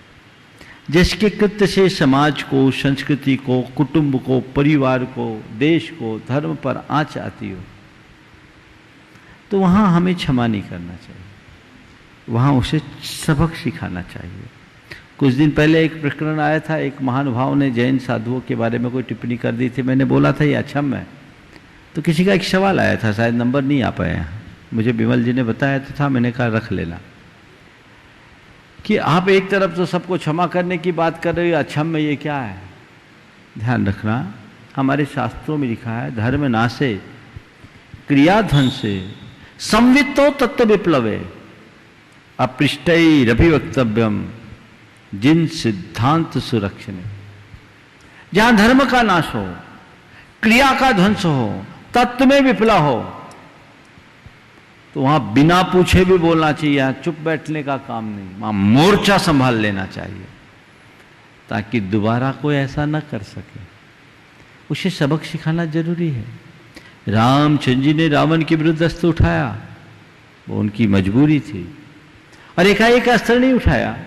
जिसके कृत्य से समाज को, संस्कृति को, कुटुंब को, परिवार को, देश को, धर्म पर आंच आती हो, तो वहां हमें क्षमा नहीं करना चाहिए, वहां उसे सबक सिखाना चाहिए। कुछ दिन पहले एक प्रकरण आया था, एक महानुभाव ने जैन साधुओं के बारे में कोई टिप्पणी कर दी थी। मैंने बोला था ये अक्षम है, तो किसी का एक सवाल आया था, शायद नंबर नहीं आ पाया, मुझे विमल जी ने बताया तो था, मैंने कहा रख लेना, कि आप एक तरफ तो सबको क्षमा करने की बात कर रहे हो, अक्षम में ये क्या है? ध्यान रखना, हमारे शास्त्रों में लिखा है, धर्म नासे क्रिया ध्वंसे संवित्तो तत्व विप्लवे अपृष्टैरभिवक्तव्यम जिन सिद्धांत सुरक्षण। जहां धर्म का नाश हो, क्रिया का ध्वंस हो, तत्व में विप्लव हो, तो वहां बिना पूछे भी बोलना चाहिए, चुप बैठने का काम नहीं, वहां मोर्चा संभाल लेना चाहिए, ताकि दोबारा कोई ऐसा न कर सके। उसे सबक सिखाना जरूरी है। रामचंद्र जी ने रावण के विरुद्ध अस्त्र उठाया, वो उनकी मजबूरी थी, और एकाएक अस्त्र नहीं उठाया।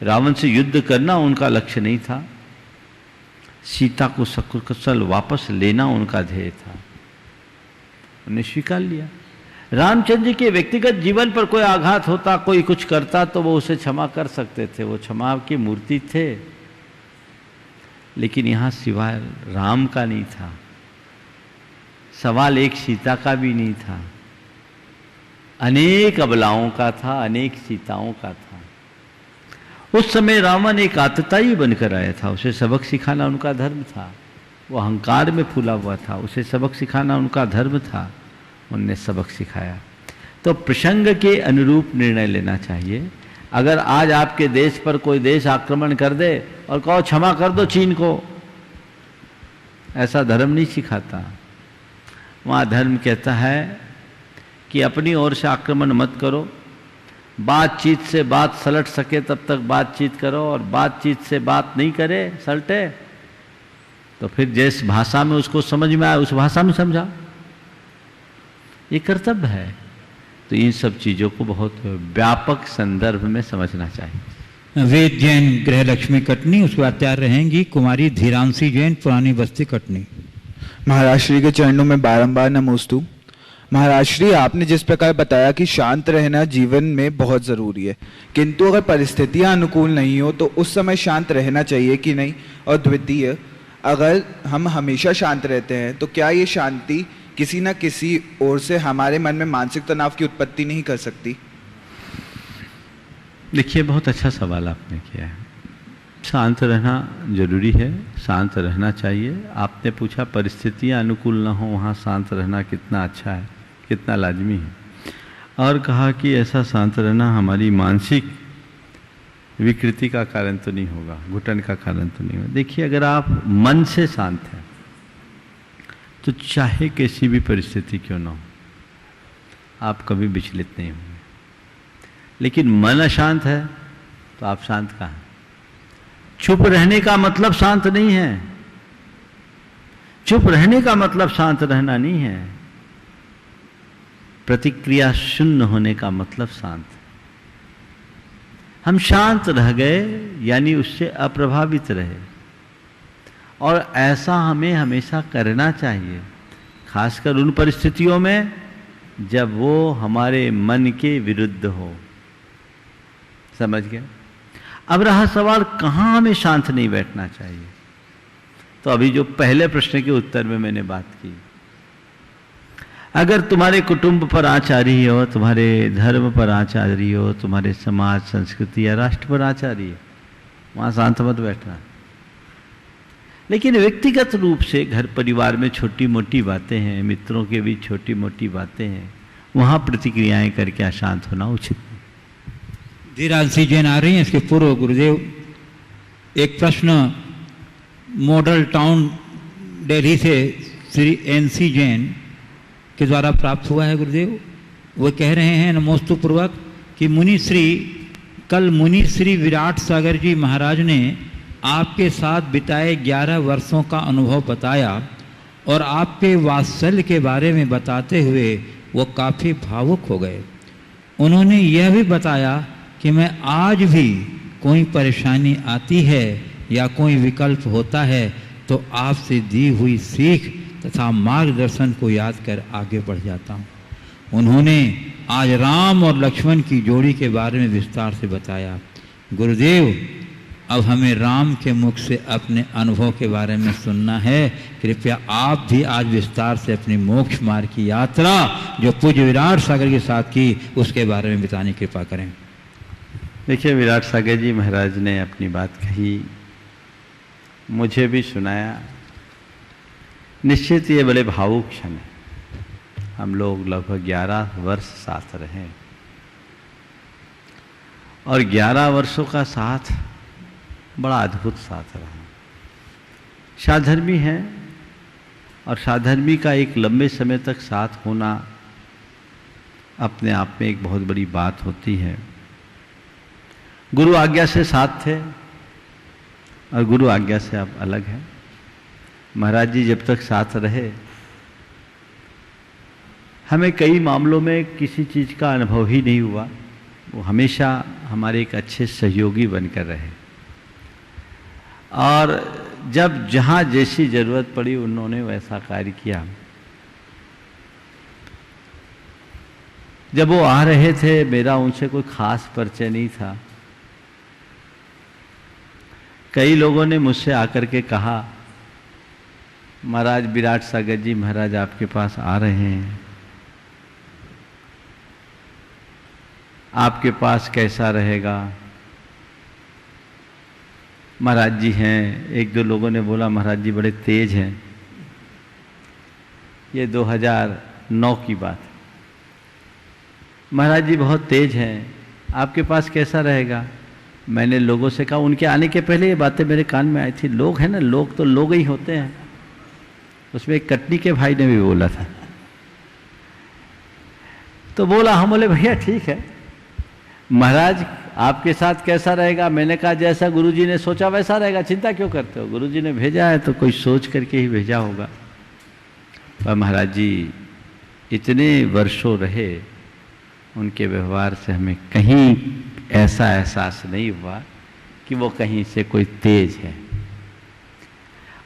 रावण से युद्ध करना उनका लक्ष्य नहीं था, सीता को सकुशल वापस लेना उनका ध्येय था। उन्हें स्वीकार लिया। रामचंद्र जी के व्यक्तिगत जीवन पर कोई आघात होता, कोई कुछ करता तो वो उसे क्षमा कर सकते थे, वो क्षमा की मूर्ति थे। लेकिन यहाँ सिवाय राम का नहीं था, सवाल एक सीता का भी नहीं था, अनेक अबलाओं का था, अनेक सीताओं का था। उस समय रावण एक आतताई बनकर आया था, उसे सबक सिखाना उनका धर्म था। वो अहंकार में फूला हुआ था, उसे सबक सिखाना उनका धर्म था। उनने सबक सिखाया। तो प्रसंग के अनुरूप निर्णय लेना चाहिए। अगर आज आपके देश पर कोई देश आक्रमण कर दे और कहो क्षमा कर दो चीन को, ऐसा धर्म नहीं सिखाता। वहाँ धर्म कहता है कि अपनी ओर से आक्रमण मत करो, बातचीत से बात सलट सके तब तक बातचीत करो, और बातचीत से बात नहीं करे सलटे तो फिर जिस भाषा में उसको समझ में आए उस भाषा में समझा। ये कर्तव्य है। तो इन सब चीज़ों को बहुत व्यापक संदर्भ में समझना चाहिए। वेद जैन गृह लक्ष्मी कटनी, उसके बाद तैयार रहेंगी कुमारी धीरांशी जैन पुरानी बस्ती कटनी। महाराज श्री के चरणों में बारंबार नमोस्तु। महाराज श्री, आपने जिस प्रकार बताया कि शांत रहना जीवन में बहुत ज़रूरी है, किंतु अगर परिस्थितियां अनुकूल नहीं हो तो उस समय शांत रहना चाहिए कि नहीं? और द्वितीय, अगर हम हमेशा शांत रहते हैं तो क्या ये शांति किसी न किसी ओर से हमारे मन में मानसिक तनाव की उत्पत्ति नहीं कर सकती? देखिए, बहुत अच्छा सवाल आपने किया है। शांत रहना जरूरी है, शांत रहना चाहिए। आपने पूछा परिस्थितियां अनुकूल ना हो वहाँ शांत रहना कितना अच्छा है, कितना लाजमी है, और कहा कि ऐसा शांत रहना हमारी मानसिक विकृति का कारण तो नहीं होगा, घुटन का कारण तो नहीं होगा। देखिए, अगर आप मन से शांत हैं तो चाहे कैसी भी परिस्थिति क्यों ना हो, आप कभी विचलित नहीं होंगे। लेकिन मन अशांत है तो आप शांत कहाँ हैं? चुप रहने का मतलब शांत नहीं है। चुप रहने का मतलब शांत रहना नहीं है। प्रतिक्रिया शून्य होने का मतलब शांत है। हम शांत रह गए यानी उससे अप्रभावित रहे, और ऐसा हमें हमेशा करना चाहिए, खासकर उन परिस्थितियों में जब वो हमारे मन के विरुद्ध हो। समझ गए? अब रहा सवाल कहाँ हमें शांत नहीं बैठना चाहिए। तो अभी जो पहले प्रश्न के उत्तर में मैंने बात की, अगर तुम्हारे कुटुंब पर आँच आ रही हो, तुम्हारे धर्म पर आँच आ रही हो, तुम्हारे समाज संस्कृति या राष्ट्र पर आँच आ रही है, वहाँ शांत मत बैठना। लेकिन व्यक्तिगत रूप से घर परिवार में छोटी मोटी बातें हैं, मित्रों के बीच छोटी मोटी बातें हैं, वहाँ प्रतिक्रियाएं करके अशांत होना उचित नहीं। धीरांशी जैन आ रही हैं। इसके पूर्व गुरुदेव, एक प्रश्न मॉडल टाउन दिल्ली से श्री NC जैन के द्वारा प्राप्त हुआ है गुरुदेव। वो कह रहे हैं नमोस्तु पूर्वक कि कल मुनि श्री विराट सागर जी महाराज ने आपके साथ बिताए 11 वर्षों का अनुभव बताया, और आपके वात्सल्य के बारे में बताते हुए वो काफ़ी भावुक हो गए। उन्होंने यह भी बताया कि मैं आज भी कोई परेशानी आती है या कोई विकल्प होता है तो आपसे दी हुई सीख तथा मार्गदर्शन को याद कर आगे बढ़ जाता हूँ। उन्होंने आज राम और लक्ष्मण की जोड़ी के बारे में विस्तार से बताया। गुरुदेव, अब हमें राम के मुख से अपने अनुभव के बारे में सुनना है। कृपया आप भी आज विस्तार से अपनी मोक्ष मार्ग की यात्रा जो पूज्य विराट सागर के साथ की उसके बारे में बताने की कृपा करें। देखिए, विराट सागर जी महाराज ने अपनी बात कही, मुझे भी सुनाया। निश्चित ये बड़े भावुक क्षण है। हम लोग लगभग 11 वर्ष साथ रहे, और 11 वर्षों का साथ बड़ा अद्भुत साथ रहा। साधर्मी है, और साधर्मी का एक लंबे समय तक साथ होना अपने आप में एक बहुत बड़ी बात होती है। गुरु आज्ञा से साथ थे और गुरु आज्ञा से आप अलग हैं। महाराज जी जब तक साथ रहे, हमें कई मामलों में किसी चीज़ का अनुभव ही नहीं हुआ। वो हमेशा हमारे एक अच्छे सहयोगी बनकर रहे, और जब जहाँ जैसी ज़रूरत पड़ी उन्होंने वैसा कार्य किया। जब वो आ रहे थे मेरा उनसे कोई खास परिचय नहीं था। कई लोगों ने मुझसे आकर के कहा, महाराज विराट सागर जी महाराज आपके पास आ रहे हैं, आपके पास कैसा रहेगा। महाराज जी हैं, एक दो लोगों ने बोला महाराज जी बड़े तेज हैं। ये 2009 की बात है। महाराज जी बहुत तेज हैं, आपके पास कैसा रहेगा। मैंने लोगों से कहा, उनके आने के पहले ये बातें मेरे कान में आई थी। लोग हैं ना, लोग तो लोग ही होते हैं। उसमें एक कटनी के भाई ने भी बोला था। तो बोला, हम बोले भैया ठीक है, महाराज आपके साथ कैसा रहेगा। मैंने कहा जैसा गुरुजी ने सोचा वैसा रहेगा, चिंता क्यों करते हो, गुरुजी ने भेजा है तो कोई सोच करके ही भेजा होगा। पर महाराज जी इतने वर्षों रहे, उनके व्यवहार से हमें कहीं ऐसा एहसास नहीं हुआ कि वो कहीं से कोई तेज है।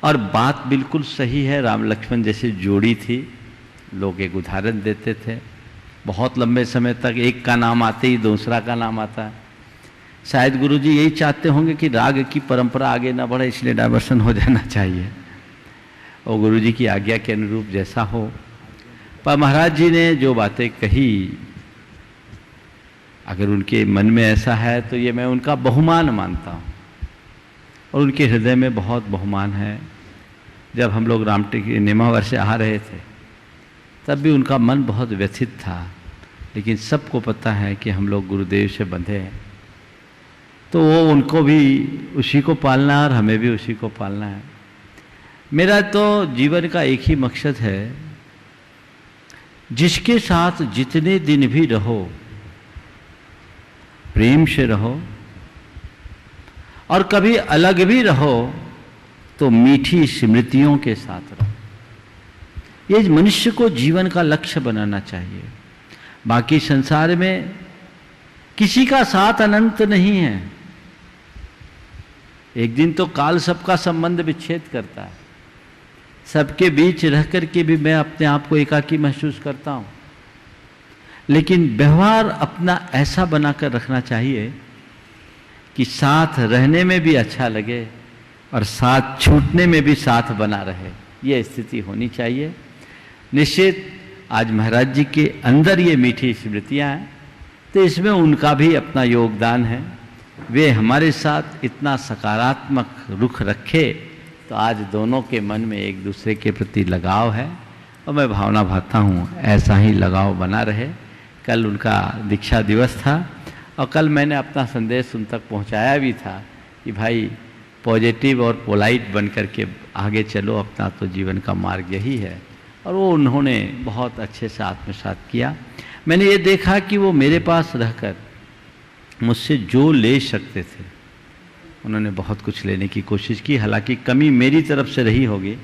और बात बिल्कुल सही है, राम लक्ष्मण जैसी जोड़ी थी। लोग एक उदाहरण देते थे, बहुत लंबे समय तक एक का नाम आते ही दूसरा का नाम आता है। शायद गुरुजी यही चाहते होंगे कि राग की परंपरा आगे ना बढ़े, इसलिए डाइवर्सन हो जाना चाहिए और गुरुजी की आज्ञा के अनुरूप जैसा हो। पर महाराज जी ने जो बातें कही, अगर उनके मन में ऐसा है तो ये मैं उनका बहुमान मानता हूँ और उनके हृदय में बहुत बहुमान है। जब हम लोग रामटेक नेमावर से आ रहे थे तब भी उनका मन बहुत व्यथित था, लेकिन सबको पता है कि हम लोग गुरुदेव से बंधे हैं, तो वो उनको भी उसी को पालना है और हमें भी उसी को पालना है। मेरा तो जीवन का एक ही मकसद है, जिसके साथ जितने दिन भी रहो प्रेम से रहो, और कभी अलग भी रहो तो मीठी स्मृतियों के साथ रहो। ये मनुष्य को जीवन का लक्ष्य बनाना चाहिए। बाकी संसार में किसी का साथ अनंत नहीं है। एक दिन तो काल सबका संबंध विच्छेद करता है। सबके बीच रह करके भी मैं अपने आप को एकाकी महसूस करता हूं, लेकिन व्यवहार अपना ऐसा बनाकर रखना चाहिए कि साथ रहने में भी अच्छा लगे और साथ छूटने में भी साथ बना रहे। ये स्थिति होनी चाहिए। निश्चित आज महाराज जी के अंदर ये मीठी स्मृतियाँ हैं, तो इसमें उनका भी अपना योगदान है। वे हमारे साथ इतना सकारात्मक रुख रखे तो आज दोनों के मन में एक दूसरे के प्रति लगाव है, और मैं भावना भाता हूँ ऐसा ही लगाव बना रहे। कल उनका दीक्षा दिवस था और कल मैंने अपना संदेश उन तक पहुँचाया भी था कि भाई पॉजिटिव और पोलाइट बन कर के आगे चलो, अपना तो जीवन का मार्ग यही है। और वो उन्होंने बहुत अच्छे से आत्मसात किया। मैंने ये देखा कि वो मेरे पास रहकर मुझसे जो ले सकते थे उन्होंने बहुत कुछ लेने की कोशिश की। हालांकि कमी मेरी तरफ से रही होगी,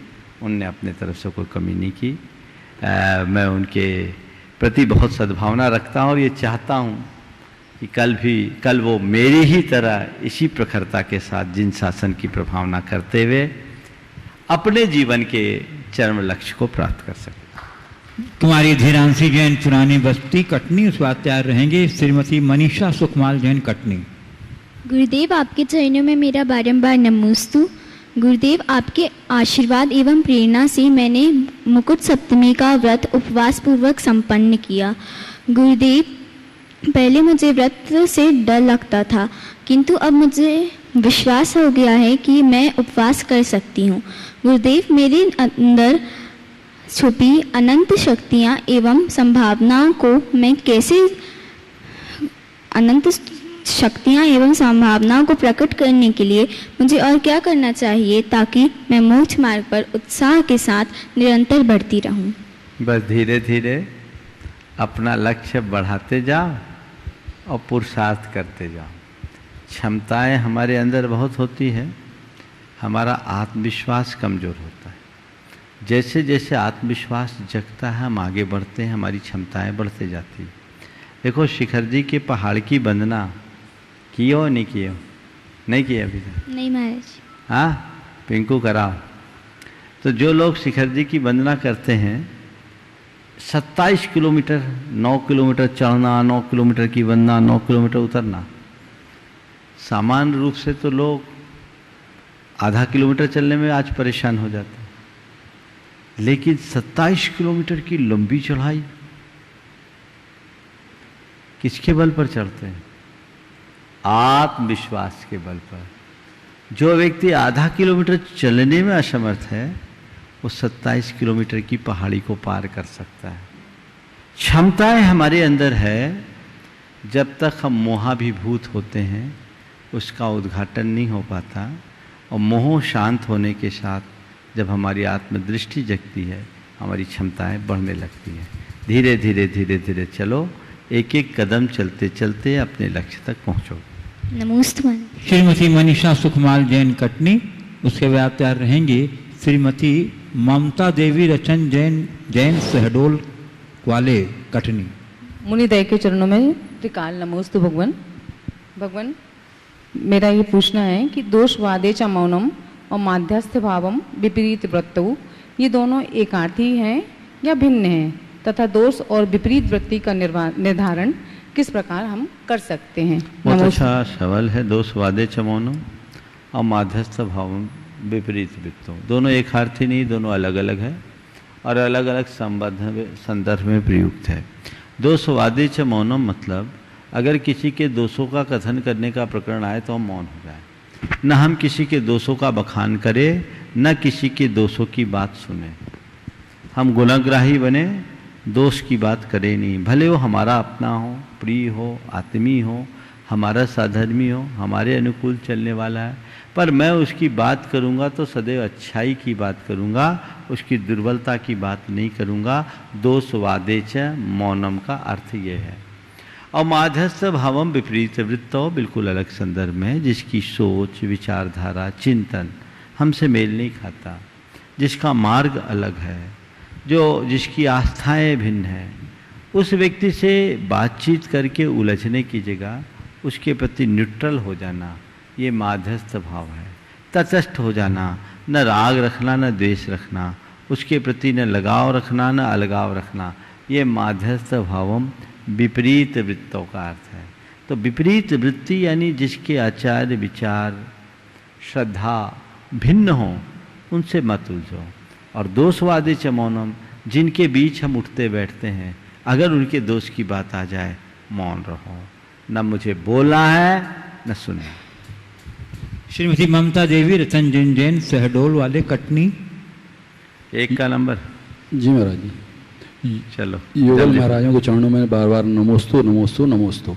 उनने अपने तरफ से कोई कमी नहीं की। मैं उनके प्रति बहुत सद्भावना रखता हूँ और ये चाहता हूँ कि कल वो मेरी ही तरह इसी प्रखरता के साथ जिन शासन की प्रभावना करते हुए अपने जीवन के चरम लक्ष्य को प्राप्त कर सके। कुमारी धीरांशी जैन पुरानी बस्ती कटनी, उस बात तैयार रहेंगे श्रीमती मनीषा सुखमाल जैन कटनी। गुरुदेव आपके चरणों में मेरा बारंबार नमोस्तु। गुरुदेव आपके आशीर्वाद एवं प्रेरणा से मैंने मुकुट सप्तमी का व्रत उपवास पूर्वक संपन्न किया। गुरुदेव पहले मुझे व्रत से डर लगता था, किंतु अब मुझे विश्वास हो गया है कि मैं उपवास कर सकती हूँ। गुरुदेव मेरे अंदर छुपी अनंत शक्तियाँ एवं संभावनाओं को मैं कैसे अनंत शक्तियाँ एवं संभावनाओं को प्रकट करने के लिए मुझे और क्या करना चाहिए ताकि मैं मोक्ष मार्ग पर उत्साह के साथ निरंतर बढ़ती रहूं? बस धीरे धीरे अपना लक्ष्य बढ़ाते जाओ और पुरुषार्थ करते जाओ। क्षमताएं हमारे अंदर बहुत होती है, हमारा आत्मविश्वास कमज़ोर होता है। जैसे जैसे आत्मविश्वास जगता है हम आगे बढ़ते हैं, हमारी क्षमताएं बढ़ते जाती हैं। देखो शिखर जी के पहाड़ की वंदना किए नहीं किए? नहीं किए अभी तक? नहीं महाराज। हाँ, पिंकू कराओ। तो जो लोग शिखर जी की वंदना करते हैं 27 किलोमीटर, 9 किलोमीटर चढ़ना, 9 किलोमीटर की बनना, 9 किलोमीटर उतरना। सामान्य रूप से तो लोग आधा किलोमीटर चलने में आज परेशान हो जाते हैं, लेकिन 27 किलोमीटर की लंबी चढ़ाई किसके बल पर चढ़ते हैं? आत्मविश्वास के बल पर। जो व्यक्ति आधा किलोमीटर चलने में असमर्थ है, वो 27 किलोमीटर की पहाड़ी को पार कर सकता है। क्षमताएं हमारे अंदर है, जब तक हम मोहाभिभूत होते हैं उसका उद्घाटन नहीं हो पाता, और मोह शांत होने के साथ जब हमारी आत्मदृष्टि जगती है, हमारी क्षमताएं बढ़ने लगती हैं। धीरे धीरे धीरे धीरे चलो, एक एक कदम चलते चलते अपने लक्ष्य तक पहुँचो। नमोस्तु। श्रीमती मनीषा सुखमाल जैन कटनी, उसके बाद तैयार रहेंगे श्रीमती ममता देवी रचन जैन सहडोल वाले कटनी। मुनिदय के चरणों में त्रिकाल नमोस्तु। भगवान मेरा ये पूछना है कि दोषवादे च मौनम और माध्यस्थ भावम विपरीत वृत्तौ, ये दोनों एकार्थी हैं या भिन्न हैं, तथा दोष और विपरीत वृत्ति का निर्धारण किस प्रकार हम कर सकते हैं? बहुत अच्छा सवाल है। दोषवादे च मौनम और माध्यस्थ भावम विपरीत वृत्तौ, दोनों एकार्थी नहीं, दोनों अलग अलग है और अलग अलग संदर्भ में प्रयुक्त है। दोषवादे च मौनम मतलब अगर किसी के दोषों का कथन करने का प्रकरण आए तो हम मौन हो जाए, न हम किसी के दोषों का बखान करें, न किसी के दोषों की बात सुने। हम गुनाहग्राही बने, दोष की बात करें नहीं, भले वो हमारा अपना हो, प्रिय हो, आत्मीय हो, हमारा साधर्मी हो, हमारे अनुकूल चलने वाला है, पर मैं उसकी बात करूंगा तो सदैव अच्छाई की बात करूंगा, उसकी दुर्बलता की बात नहीं करूंगा। दोषवादे च मौनम का अर्थ ये है। और माध्यस्थ भावम विपरीत वृत्तो बिल्कुल अलग संदर्भ में, जिसकी सोच, विचारधारा, चिंतन हमसे मेल नहीं खाता, जिसका मार्ग अलग है, जिसकी आस्थाएं भिन्न हैं, उस व्यक्ति से बातचीत करके उलझने की जगह उसके प्रति न्यूट्रल हो जाना, ये माध्यस्थ भाव है। तटस्थ हो जाना, न राग रखना न द्वेष रखना, उसके प्रति न लगाव रखना न अलगाव रखना, ये माध्यस्थ भावम विपरीत वृत्तों का अर्थ है। तो विपरीत वृत्ति यानी जिसके आचार विचार श्रद्धा भिन्न हो, उनसे मत उलझो। और दोषवादे च मौनम, जिनके बीच हम उठते बैठते हैं, अगर उनके दोष की बात आ जाए, मौन रहो, न मुझे बोलना है न सुनना। श्रीमती ममता देवी रतन जैन सहडोल वाले कटनी। एक का नंबर। जी महाराज जी। चलो, योगल महाराजों के चरणों में बार बार नमोस्तु नमोस्तु नमोस्तु।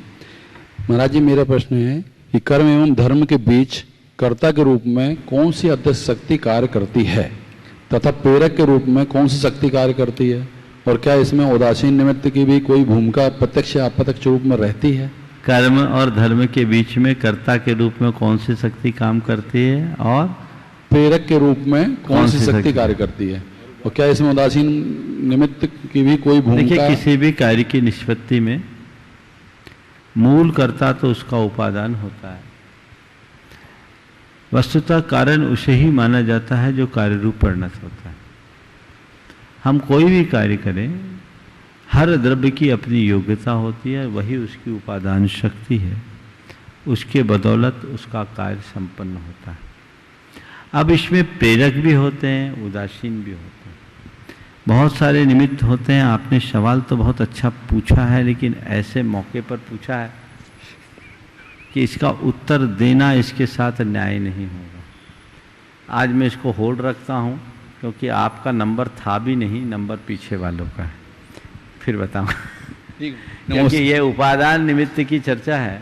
महाराज जी, मेरा प्रश्न है कि कर्म एवं धर्म के बीच कर्ता के रूप में कौन सी अध्यक्ष शक्ति कार्य करती है, तथा प्रेरक के रूप में कौन सी शक्ति कार्य करती है, और क्या इसमें उदासीन निमित्त की भी कोई भूमिका प्रत्यक्ष या अप्रत्यक्ष रूप में रहती है? कर्म और धर्म के बीच में कर्ता के रूप में कौन सी शक्ति काम करती है और प्रेरक के रूप में कौन सी शक्ति कार्य करती है, और क्या इसमें उदासीन निमित्त की भी कोई भूमिका? देखिए, किसी भी कार्य की निष्पत्ति में मूल कर्ता तो उसका उपादान होता है। वस्तुतः कारण उसे ही माना जाता है जो कार्य रूप परिणत होता है। हम कोई भी कार्य करें, हर द्रव्य की अपनी योग्यता होती है, वही उसकी उपादान शक्ति है, उसके बदौलत उसका कार्य संपन्न होता है। अब इसमें प्रेरक भी होते हैं, उदासीन भी होते हैं, बहुत सारे निमित्त होते हैं। आपने सवाल तो बहुत अच्छा पूछा है, लेकिन ऐसे मौके पर पूछा है कि इसका उत्तर देना इसके साथ न्याय नहीं होगा। आज मैं इसको होल्ड रखता हूँ, क्योंकि आपका नंबर था भी नहीं, नंबर पीछे वालों का है, फिर बताऊँ। क्योंकि ये उपादान निमित्त की चर्चा है,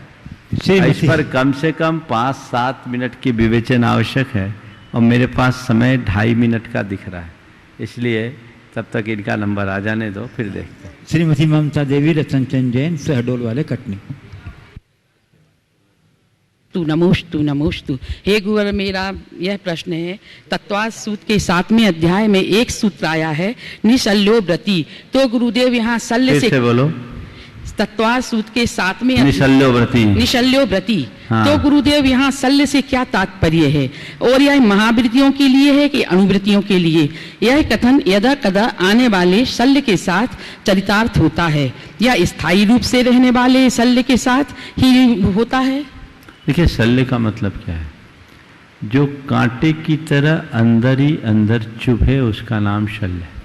इस पर कम से कम 5-7 मिनट की विवेचन आवश्यक है, और मेरे पास समय 2.5 मिनट का दिख रहा है, इसलिए तब तक इनका नंबर आ जाने दो, फिर देखते हैं। श्रीमती ममता देवी रतन जैन सहडोल वाले कटनी। नमोस्तु। हे गुरुवर, मेरा यह प्रश्न है, तत्वाद सूत्र के 7वें अध्याय में एक सूत्र आया है, निशल्यो व्रति। तो गुरुदेव यहाँ शल्य से बोलो। तत्वार सूत्र के 7वें निशल्योव्रती। निशल्योव्रती। हाँ। तो गुरुदेव यहाँ शल्य से क्या तात्पर्य है, और यह महावृत्तियों के लिए है कि अनुवृत्तियों के लिए? यह कथन यदा कदा आने वाले शल्य के साथ चरितार्थ होता है या स्थायी रूप से रहने वाले शल्य के साथ ही होता है? देखिए, शल्य का मतलब क्या है? जो कांटे की तरह अंदर ही अंदर चुभे उसका नाम शल्य है।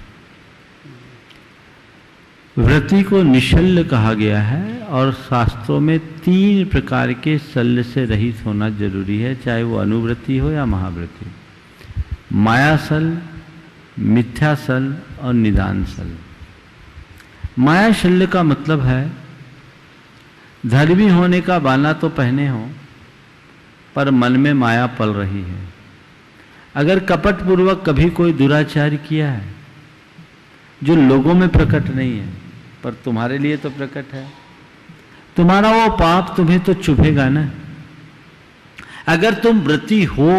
व्रति को निशल्य कहा गया है, और शास्त्रों में 3 प्रकार के शल्य से रहित होना जरूरी है, चाहे वो अनुव्रति हो या महाव्रति। मायाशल, मिथ्याशल और निदानशल। माया शल्य का मतलब है धर्मी होने का बाना तो पहने हो पर मन में माया पल रही है। अगर कपट पूर्वक कभी कोई दुराचार किया है जो लोगों में प्रकट नहीं है पर तुम्हारे लिए तो प्रकट है, तुम्हारा वो पाप तुम्हें तो चुभेगा ना। अगर तुम व्रती हो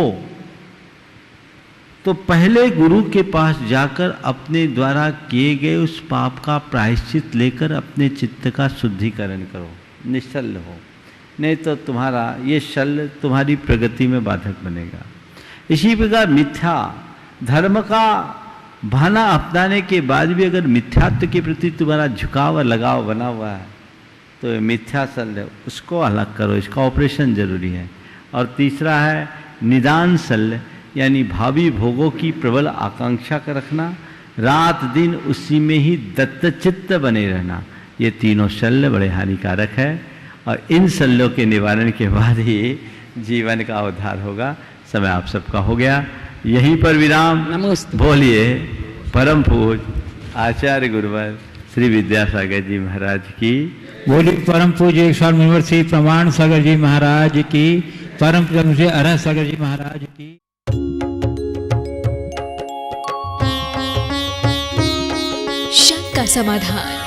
तो पहले गुरु के पास जाकर अपने द्वारा किए गए उस पाप का प्रायश्चित लेकर अपने चित्त का शुद्धिकरण करो, निश्चल हो, नहीं तो तुम्हारा ये शल्य तुम्हारी प्रगति में बाधक बनेगा। इसी प्रकार मिथ्या धर्म का भाना अपनाने के बाद भी अगर मिथ्यात्व के प्रति तुम्हारा झुकाव और लगाव बना हुआ है तो ये मिथ्या शल्य, उसको अलग करो, इसका ऑपरेशन जरूरी है। और तीसरा है निदान शल्य, यानी भावी भोगों की प्रबल आकांक्षा का रखना, रात दिन उसी में ही दत्तचित्त बने रहना। ये तीनों शल्य बड़े हानिकारक है, और इन शल्यों के निवारण के बाद ही जीवन का उद्धार होगा। समय आप सबका हो गया, यहीं पर विराम। नमस्ते। बोलिए परम पूज आचार्य गुरुवर श्री विद्यासागर जी महाराज की। बोली परम पूज्य 100 मुनिवर श्री प्रमाण सागर जी महाराज की, परम पूज्य अरहत सागर जी महाराज की। शक का समाधान।